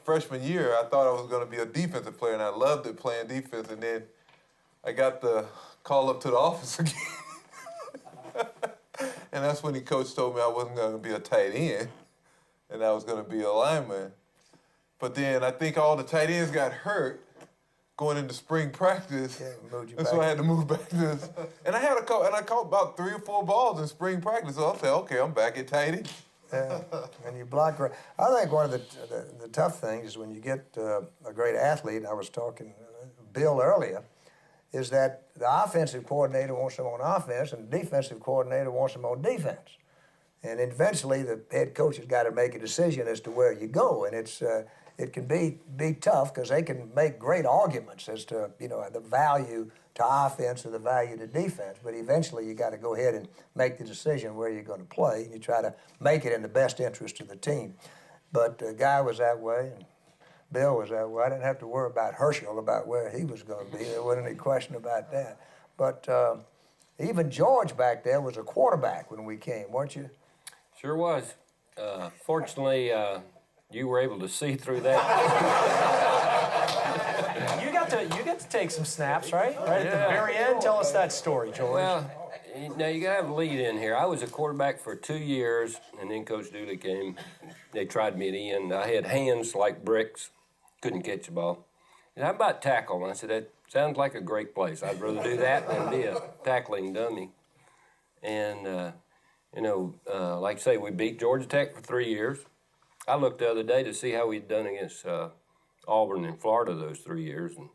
freshman year, I thought I was going to be a defensive player, and I loved it playing defense. And then I got the call up to the office again. And that's when the coach told me I wasn't going to be a tight end and I was going to be a lineman. But then I think all the tight ends got hurt going into spring practice. And so I had to move back to this. And I caught about 3 or 4 balls in spring practice. So I said, okay, I'm back at tight end. Yeah, and you block. I think one of the tough things is when you get a great athlete, and I was talking to Bill earlier, is that the offensive coordinator wants them on offense and the defensive coordinator wants them on defense. And eventually the head coach has got to make a decision as to where you go. And it can be tough because they can make great arguments as to, the value to offense or the value to defense. But eventually you got to go ahead and make the decision where you're going to play. And you try to make it in the best interest of the team. But Guy was that way, and Bill was that way. I didn't have to worry about Herschel, about where he was going to be. There wasn't any question about that. But Even George back there was a quarterback when we came, weren't you? Sure was. Fortunately, you were able to see through that. You got to take some snaps, right? Right at the very end. Tell us that story, George. Well, now you gotta have a lead in here. I was a quarterback for 2 years, and then Coach Dooley came. They tried me at the end. I had hands like bricks, couldn't catch the ball. And how about tackle? And I said, that sounds like a great place. I'd rather do that than be a tackling dummy. And like I say, we beat Georgia Tech for 3 years. I looked the other day to see how we'd done against Auburn and Florida those 3 years, and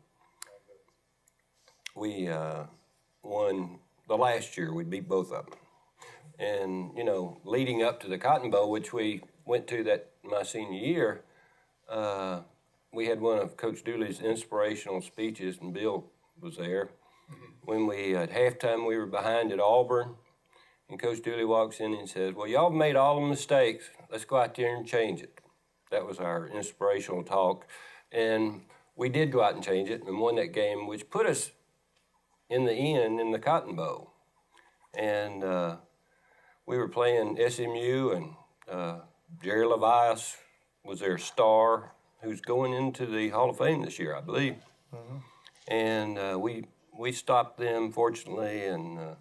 we won the last year. We beat both of them. And, leading up to the Cotton Bowl, which we went to that my senior year, we had one of Coach Dooley's inspirational speeches, and Bill was there. When at halftime, we were behind at Auburn, and Coach Dooley walks in and says, well, y'all have made all the mistakes. Let's go out there and change it. That was our inspirational talk. And we did go out and change it and won that game, which put us in the end in the Cotton Bowl. And we were playing SMU, and Jerry Levias was their star, who's going into the Hall of Fame this year, I believe. Mm-hmm. And we stopped them, fortunately, and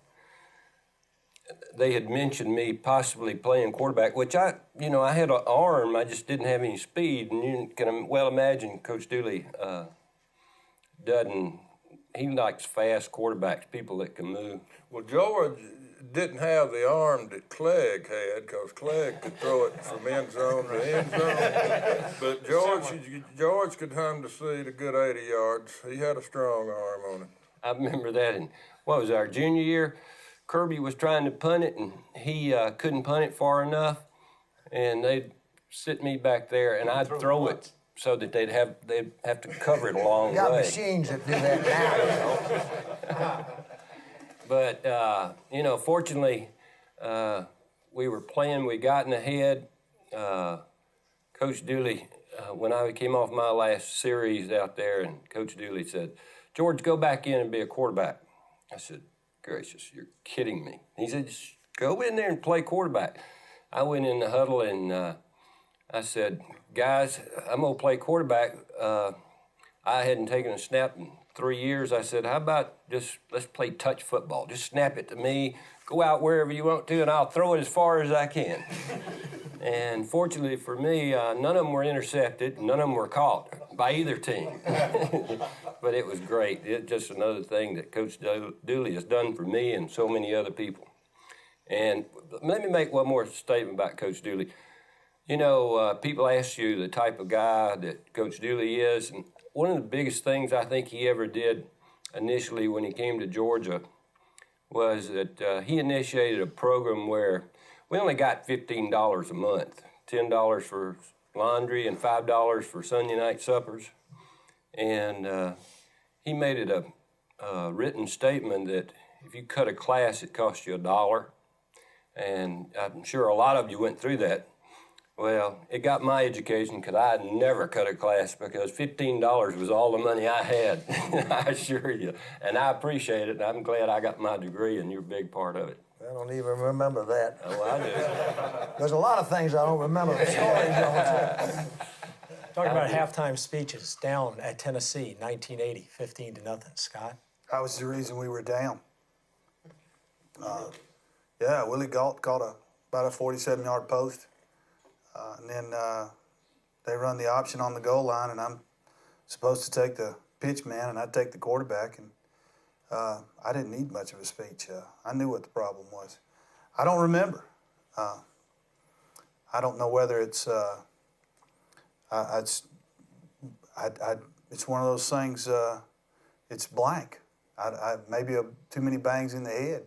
they had mentioned me possibly playing quarterback, which I had an arm, I just didn't have any speed. And you can well imagine Coach Dooley he likes fast quarterbacks, people that can move. Well, George didn't have the arm that Clegg had, because Clegg could throw it from end zone to end zone. But George could hunt the seat a good 80 yards. He had a strong arm on him. I remember that in, our junior year? Kirby was trying to punt it, and he couldn't punt it far enough, and they'd sit me back there, and I'd throw it so that they'd have to cover it a long way. You got machines that do that now, But, fortunately, we were playing, we gotten ahead. Coach Dooley, when I came off my last series out there, and Coach Dooley said, George, go back in and be a quarterback. I said, gracious, you're kidding me. He said, just go in there and play quarterback. I went in the huddle, and I said, guys, I'm going to play quarterback. I hadn't taken a snap in 3 years. I said, how about let's play touch football. Just snap it to me, go out wherever you want to, and I'll throw it as far as I can. And fortunately for me, none of them were intercepted, none of them were caught by either team. But it was great. It's just another thing that Coach Dooley has done for me and so many other people. And let me make one more statement about Coach Dooley. People ask you the type of guy that Coach Dooley is, and one of the biggest things I think he ever did initially when he came to Georgia was that he initiated a program where we only got $15 a month, $10 for laundry and $5 for Sunday night suppers. And he made it a written statement that if you cut a class, it costs you $1. And I'm sure a lot of you went through that. Well, it got my education because I had never cut a class, because $15 was all the money I had, I assure you. And I appreciate it, and I'm glad I got my degree, and you're a big part of it. I don't even remember that. Oh, I do. There's a lot of things I don't remember. The stories don't. Talking about halftime speeches, down at Tennessee, 1980, 15-0. Scott? That was the reason we were down. Willie Galt caught about a 47-yard post. And then they run the option on the goal line, and I'm supposed to take the pitch man, and I take the quarterback. And I didn't need much of a speech. I knew what the problem was. I don't remember. I don't know whether it's it's one of those things. It's blank. Maybe too many bangs in the head.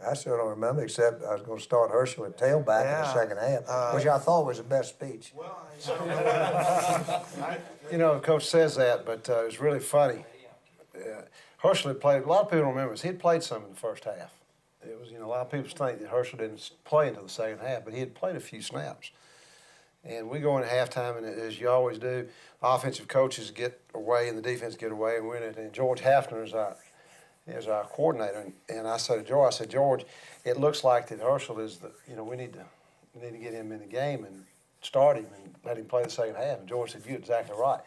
I still don't remember, except I was going to start Herschel at tailback in the second half, which I thought was the best speech. Coach says that, but it was really funny. Herschel had played, a lot of people don't remember this, he had played some in the first half. It was, a lot of people think that Herschel didn't play until the second half, but he had played a few snaps. And we go into halftime, and as you always do, offensive coaches get away and the defense get away, and we're in it. And George Hafner is our as our coordinator. And I said to George, George, it looks like that Herschel is the, we need to get him in the game and start him and let him play the second half. And George said, you're exactly right.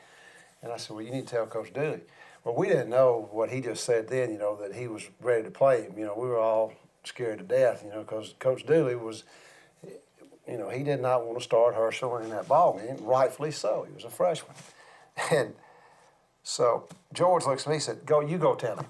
And I said, well, you need to tell Coach Dooley. Well, we didn't know what he just said then, that he was ready to play him. We were all scared to death, because Coach Dooley was, he did not want to start Herschel in that ball game, rightfully so. He was a freshman. And so George looks at me and said, you go tell him.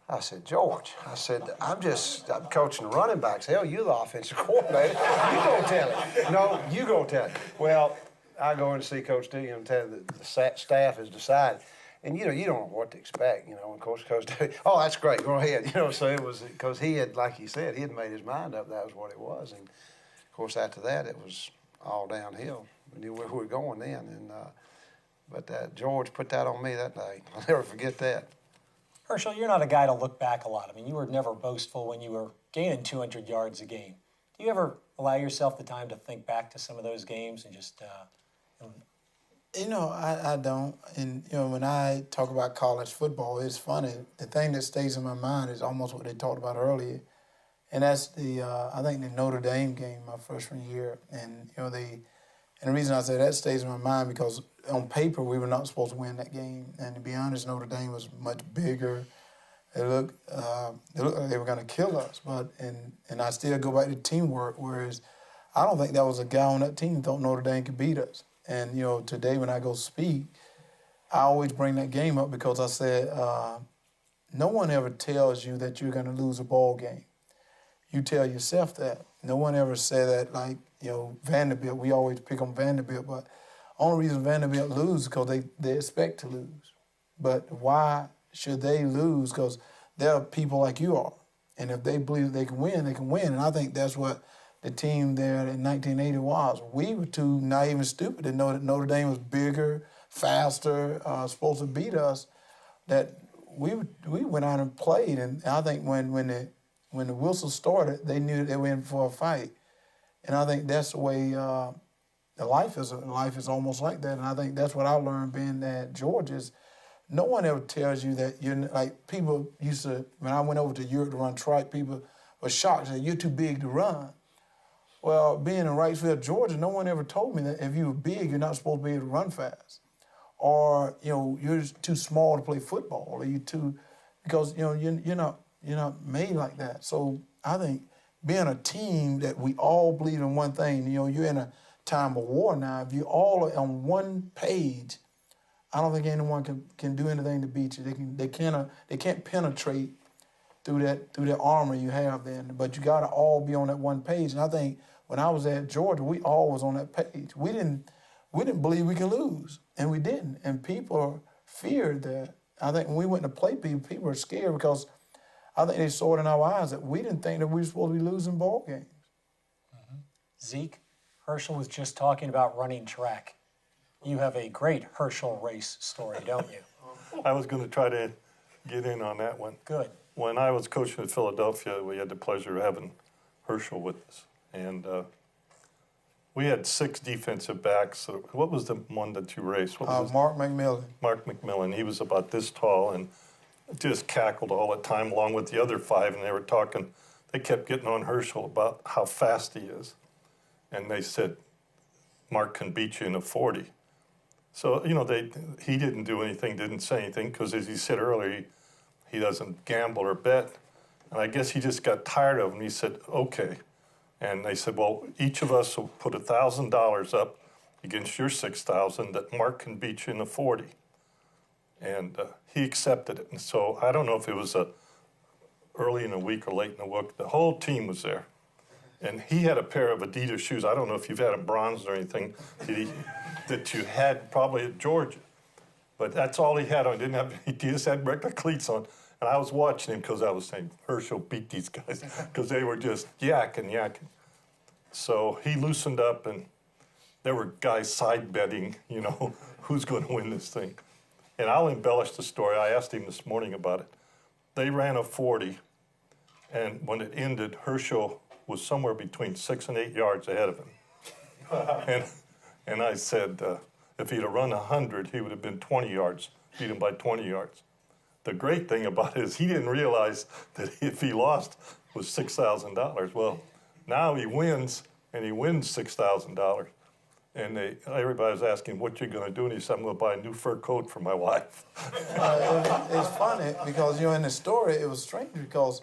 I said, George, I'm coaching the running backs. Hell, you're the offensive coordinator. You go tell him. No, you go tell him. Well, I go in to see Coach Dooley and tell him that the staff has decided. And, you don't know what to expect, and of course, Coach Dooley, oh, that's great, go ahead. So it was, because he had, like he said, he had made his mind up that was what it was. And, of course, after that, it was all downhill. We knew where we were going then. And but George put that on me that day. I'll never forget that. Herschel, you're not a guy to look back a lot. I mean, you were never boastful when you were gaining 200 yards a game. Do you ever allow yourself the time to think back to some of those games and just... I don't. And, when I talk about college football, it's funny. The thing that stays in my mind is almost what they talked about earlier. And that's I think the Notre Dame game my freshman year. And, and the reason I say that stays in my mind because on paper we were not supposed to win that game. And to be honest, Notre Dame was much bigger. It looked like they were going to kill us. And I still go back to teamwork, whereas I don't think that was a guy on that team who thought Notre Dame could beat us. And, today when I go speak, I always bring that game up because I said, no one ever tells you that you're going to lose a ball game. You tell yourself that. No one ever said that, like, Vanderbilt. We always pick on Vanderbilt, but the only reason Vanderbilt loses is because they expect to lose. But why should they lose? Because there are people like you are. And if they believe they can win, they can win. And I think that's what the team there in 1980 was. We were too naive and stupid to know that Notre Dame was bigger, faster, supposed to beat us. That we went out and played, and I think when the whistle started, they knew they were in for a fight. And I think that's the way life is. Life is almost like that, and I think that's what I learned being at Georgia is no one ever tells you that you're like people used to. When I went over to Europe to run track, people were shocked that you're too big to run. Well, being in Wrightsville, Georgia, no one ever told me that if you were big, you're not supposed to be able to run fast. Or, you're just too small to play football. Or because, you're not made like that. So I think being a team that we all believe in one thing, you're in a time of war now. If you all are on one page, I don't think anyone can do anything to beat you. They can't penetrate through that armor you have then. But you got to all be on that one page. And I think when I was at Georgia, we all was on that page. We didn't believe we could lose, and we didn't. And people feared that. I think when we went to play people were scared because I think they saw it in our eyes that we didn't think that we were supposed to be losing ball games. Mm-hmm. Zeke, Herschel was just talking about running track. You have a great Herschel race story, don't you? I was going to try to get in on that one. Good. When I was coaching at Philadelphia, we had the pleasure of having Herschel with us. And we had 6 defensive backs. So what was the one that you raced? What was Mark McMillan. Mark McMillan. He was about this tall and just cackled all the time along with the other 5. And they were talking, they kept getting on Herschel about how fast he is. And they said, Mark can beat you in a 40. So, he didn't do anything, didn't say anything, because as he said earlier, he doesn't gamble or bet. And I guess he just got tired of him. He said, okay. And they said, well, each of us will put $1,000 up against your $6,000 that Mark can beat you in a 40. And he accepted it. And so I don't know if it was early in the week or late in the week. The whole team was there. And he had a pair of Adidas shoes. I don't know if you've had them bronzed or anything that you had probably at Georgia. But that's all he had on. He just had regular cleats on. And I was watching him because I was saying, Herschel beat these guys because they were just yakking. So he loosened up, and there were guys side betting, who's going to win this thing. And I'll embellish the story. I asked him this morning about it. They ran a 40, and when it ended, Herschel was somewhere between 6 and 8 yards ahead of him. and I said, if he'd have run 100, he would have been 20 yards, beat him by 20 yards. the great thing about it is he didn't realize that if he lost was $6,000. Well, now he wins, and he wins $6,000. And everybody's asking, what you going to do? And he said, I'm going to buy a new fur coat for my wife. It's funny because, in the story, it was strange because,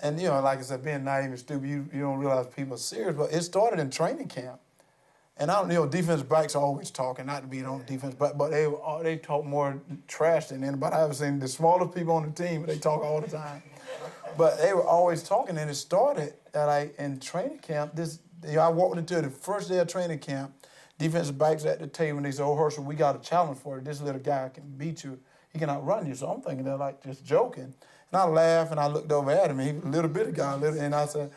and, like I said, being naive and stupid, you don't realize people are serious, but it started in training camp. And I don't, defensive backs are always talking, not to be on defense, but they talk more trash than anybody I've ever seen. The smallest people on the team, they talk all the time. But they were always talking, and it started in training camp. I walked into the first day of training camp, defensive backs at the table, and they said, Herschel, we got a challenge for you. This little guy can beat you. He can outrun you. So I'm thinking they're just joking. And I laughed, and I looked over at him, and he was a little bitty guy, and I said,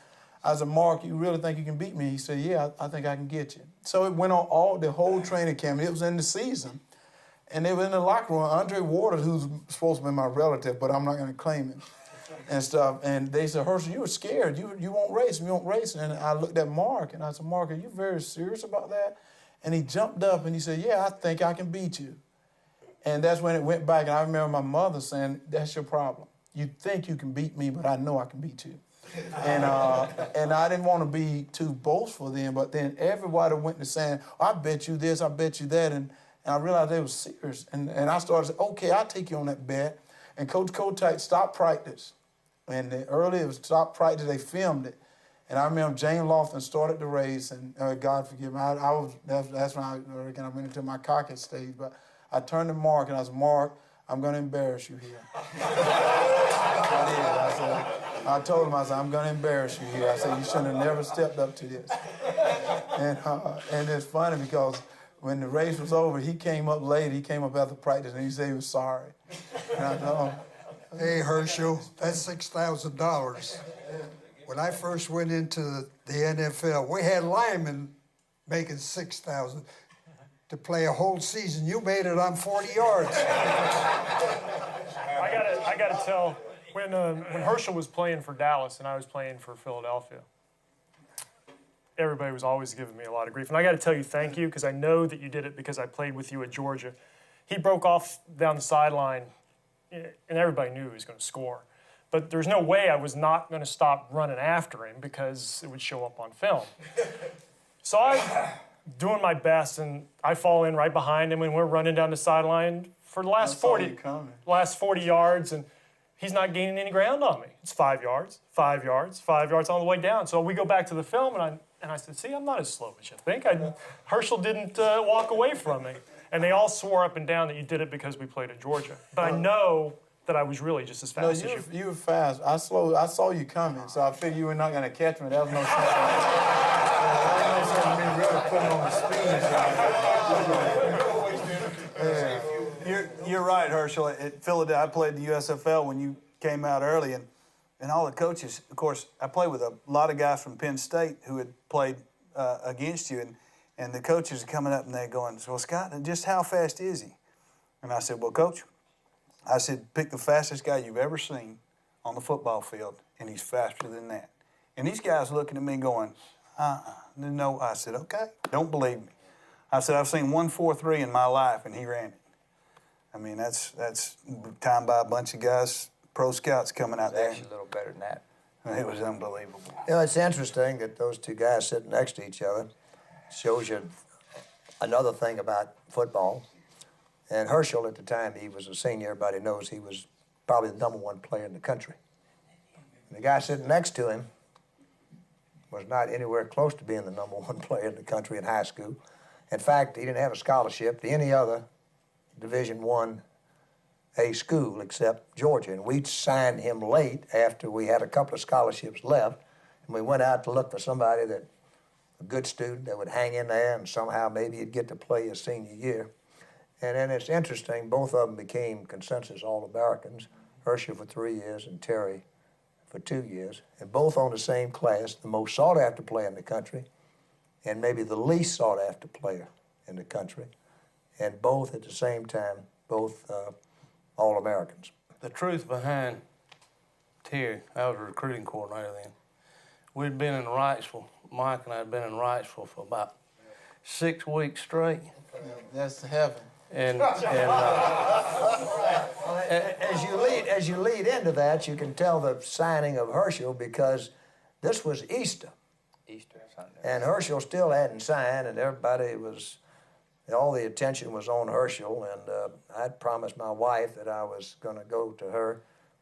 Mark, you really think you can beat me? He said, yeah, I think I can get you. So it went on the whole training camp. It was in the season. And they were in the locker room. Andre Waters, who's supposed to be my relative, but I'm not going to claim him, and stuff. And they said, Herschel, you were scared. You won't race. You won't race. And I looked at Mark, and I said, Mark, are you very serious about that? And he jumped up, and he said, yeah, I think I can beat you. And that's when it went back. And I remember my mother saying, that's your problem. You think you can beat me, but I know I can beat you. And I didn't want to be too boastful then, but then everybody went to saying, I bet you this, I bet you that, and I realized they were serious. And I started saying, okay, I'll take you on that bet. And Coach Kotite stopped practice. And early it was stopped practice, they filmed it. And I remember Jane Lofton started the race, and God forgive me, that's when I went into my cocky stage, but I turned to Mark and I said, Mark, I'm going to embarrass you here. I told him, I said, I'm going to embarrass you here. I said, you shouldn't have never stepped up to this. And it's funny because when the race was over, he came up late. He came up after practice, and he said he was sorry. And I told him, hey, Herschel, that's $6,000. When I first went into the NFL, we had linemen making $6,000 to play a whole season. You made it on 40 yards. I got to tell, when Herschel was playing for Dallas and I was playing for Philadelphia, everybody was always giving me a lot of grief. And I got to tell you thank you, because I know that you did it because I played with you at Georgia. He broke off down the sideline, and everybody knew he was going to score. But there's no way I was not going to stop running after him because it would show up on film. So I'm doing my best, and I fall in right behind him, and we're running down the sideline for the last 40 yards, and he's not gaining any ground on me. It's 5 yards, 5 yards, 5 yards on the way down. So we go back to the film, and I said, see, I'm not as slow as you think. Herschel didn't walk away from me. And they all swore up and down that you did it because we played at Georgia. But I know that I was really just as fast as you. You were fast. I saw you coming, so I figured you were not going to catch me. That was no sense. There was no sense in me really putting on the speed. You're right, Herschel. At Philadelphia, I played the USFL when you came out early, and all the coaches, of course, I played with a lot of guys from Penn State who had played against you, and the coaches are coming up and they're going, well, Scott, just how fast is he? And I said, well, Coach, I said, pick the fastest guy you've ever seen on the football field, and he's faster than that. And these guys looking at me going, no. I said, okay, don't believe me. I said, I've seen 1.43 in my life, and he ran it. I mean, that's timed by a bunch of guys, pro scouts coming out there. Actually a little better than that. It was unbelievable. It's interesting that those two guys sitting next to each other shows you another thing about football. And Herschel, at the time he was a senior, everybody knows he was probably the #1 player in the country. And the guy sitting next to him was not anywhere close to being the #1 player in the country in high school. In fact, he didn't have a scholarship to any other Division I school except Georgia. And we signed him late after we had a couple of scholarships left. And we went out to look for somebody a good student that would hang in there and somehow maybe he'd get to play his senior year. And then it's interesting, both of them became consensus All-Americans, Herschel for 3 years and Terry for 2 years, and both on the same class, the most sought-after player in the country and maybe the least sought-after player in the country, and both at the same time, both All-Americans. The truth behind Terry, I was a recruiting coordinator then. We'd been in Wrightsville, Mike and I had been in Wrightsville for about 6 weeks straight. That's heaven. And As you lead into that, you can tell the signing of Herschel because this was Easter. Easter Sunday. And Herschel still hadn't signed, and everybody was, all the attention was on Herschel. And I'd promised my wife that I was going to go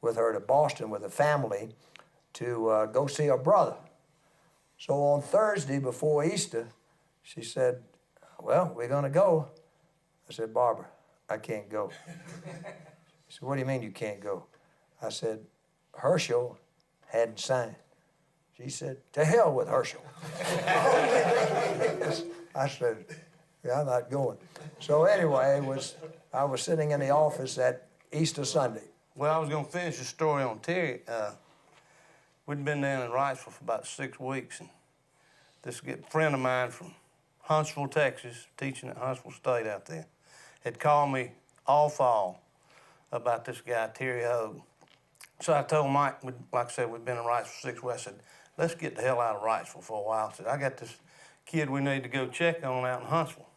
with her to Boston with the family to go see her brother. So on Thursday before Easter, she said, "Well, we're going to go." I said, "Barbara, I can't go." She said, "What do you mean you can't go?" I said, "Herschel hadn't signed." She said, "To hell with Herschel." I said, "Yeah, I'm not going." So anyway, I was sitting in the office at Easter Sunday. Well, I was going to finish the story on Terry. We'd been down in Wrightsville for about 6 weeks, and this friend of mine from Huntsville, Texas, teaching at Huntsville State out there, had called me all fall about this guy, Terry Hogue. So I told Mike, like I said, we'd been in Wrightsville for 6 weeks. I said, "Let's get the hell out of Wrightsville for a while." I said, "I got this kid we need to go check on out in Huntsville."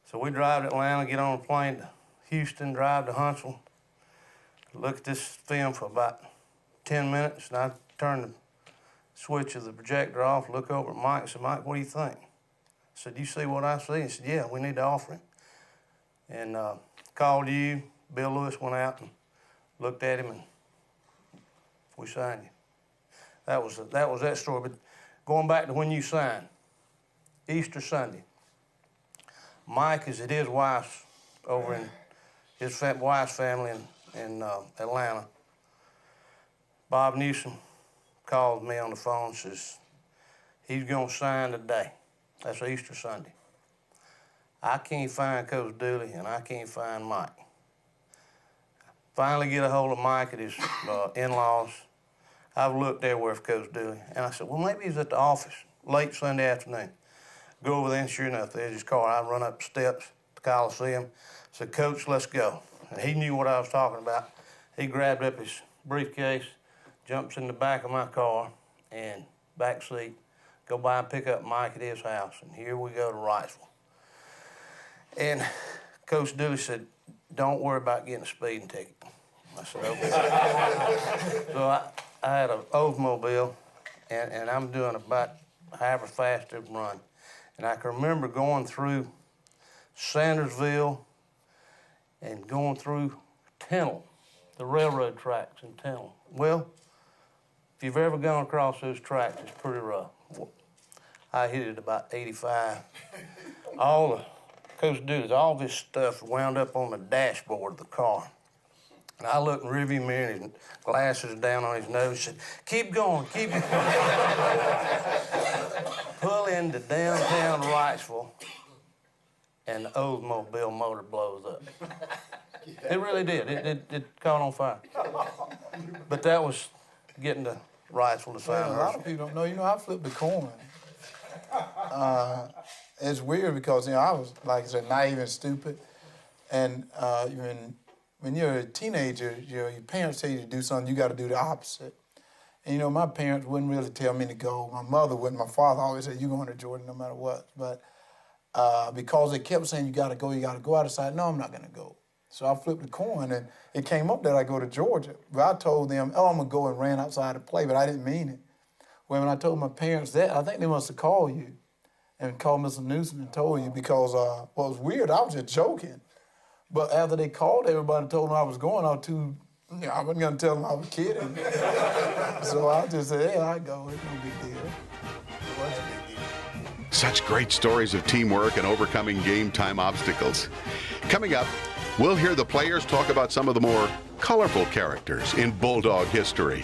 So we drive to Atlanta, get on a plane to Houston, drive to Huntsville, look at this film for about 10 minutes, and I turn the switch of the projector off, look over at Mike and said, "Mike, what do you think?" I said, "You see what I see?" He said, "Yeah, we need to offer him." And called you. Bill Lewis went out and looked at him, and we signed you. That was that story. But going back to when you signed, Easter Sunday, Mike is at his wife's over in his wife's family in Atlanta. Bob Newsom called me on the phone and says, he's going to sign today. That's Easter Sunday. I can't find Coach Dooley, and I can't find Mike. Finally get a hold of Mike at his in-laws. I've looked everywhere for Coach Dooley, and I said, well, maybe he's at the office late Sunday afternoon. Go over there, and sure enough, there's his car. I run up the steps to Coliseum, said, Coach, let's go. And he knew what I was talking about. He grabbed up his briefcase, jumps in the back of my car, and back seat, go by and pick up Mike at his house, and here we go to Wrightsville. And Coach Dooley said, don't worry about getting a speeding ticket. I said, okay. So I had an Oldsmobile, and I'm doing about however fast it run. And I can remember going through Sandersville and going through Tennille, the railroad tracks in Tennille. Well, if you've ever gone across those tracks, it's pretty rough. I hit it about 85. Coach Dooley's, all this stuff wound up on the dashboard of the car. And I looked in the rearview mirror, and his glasses down on his nose, said, keep going, keep going. Pull into downtown Wrightsville, and the Oldsmobile motor blows up. It really did. It caught on fire. But that was getting to Wrightsville to sign A lot of people don't know. You know, I flipped the coin. It's weird because, you know, I was, like I said, naive and stupid. And when you're a teenager, your parents tell you to do something, you got to do the opposite. And, you know, my parents wouldn't really tell me to go. My mother wouldn't. My father always said, you're going to Jordan no matter what. But because they kept saying, you got to go out, I decided, no, I'm not going to go. So I flipped the coin, and it came up that I go to Georgia. But I told them, oh, I'm going to go, and ran outside to play, but I didn't mean it. When I told my parents that, I think they must have called you and called Mr. Newsom and told you because what was weird, I was just joking. But after they called everybody and told them I was going, I wasn't going to tell them I was kidding. So I just said, hey, I go. It's no big deal. It was a big deal. Such great stories of teamwork and overcoming game time obstacles. Coming up, we'll hear the players talk about some of the more colorful characters in Bulldog history.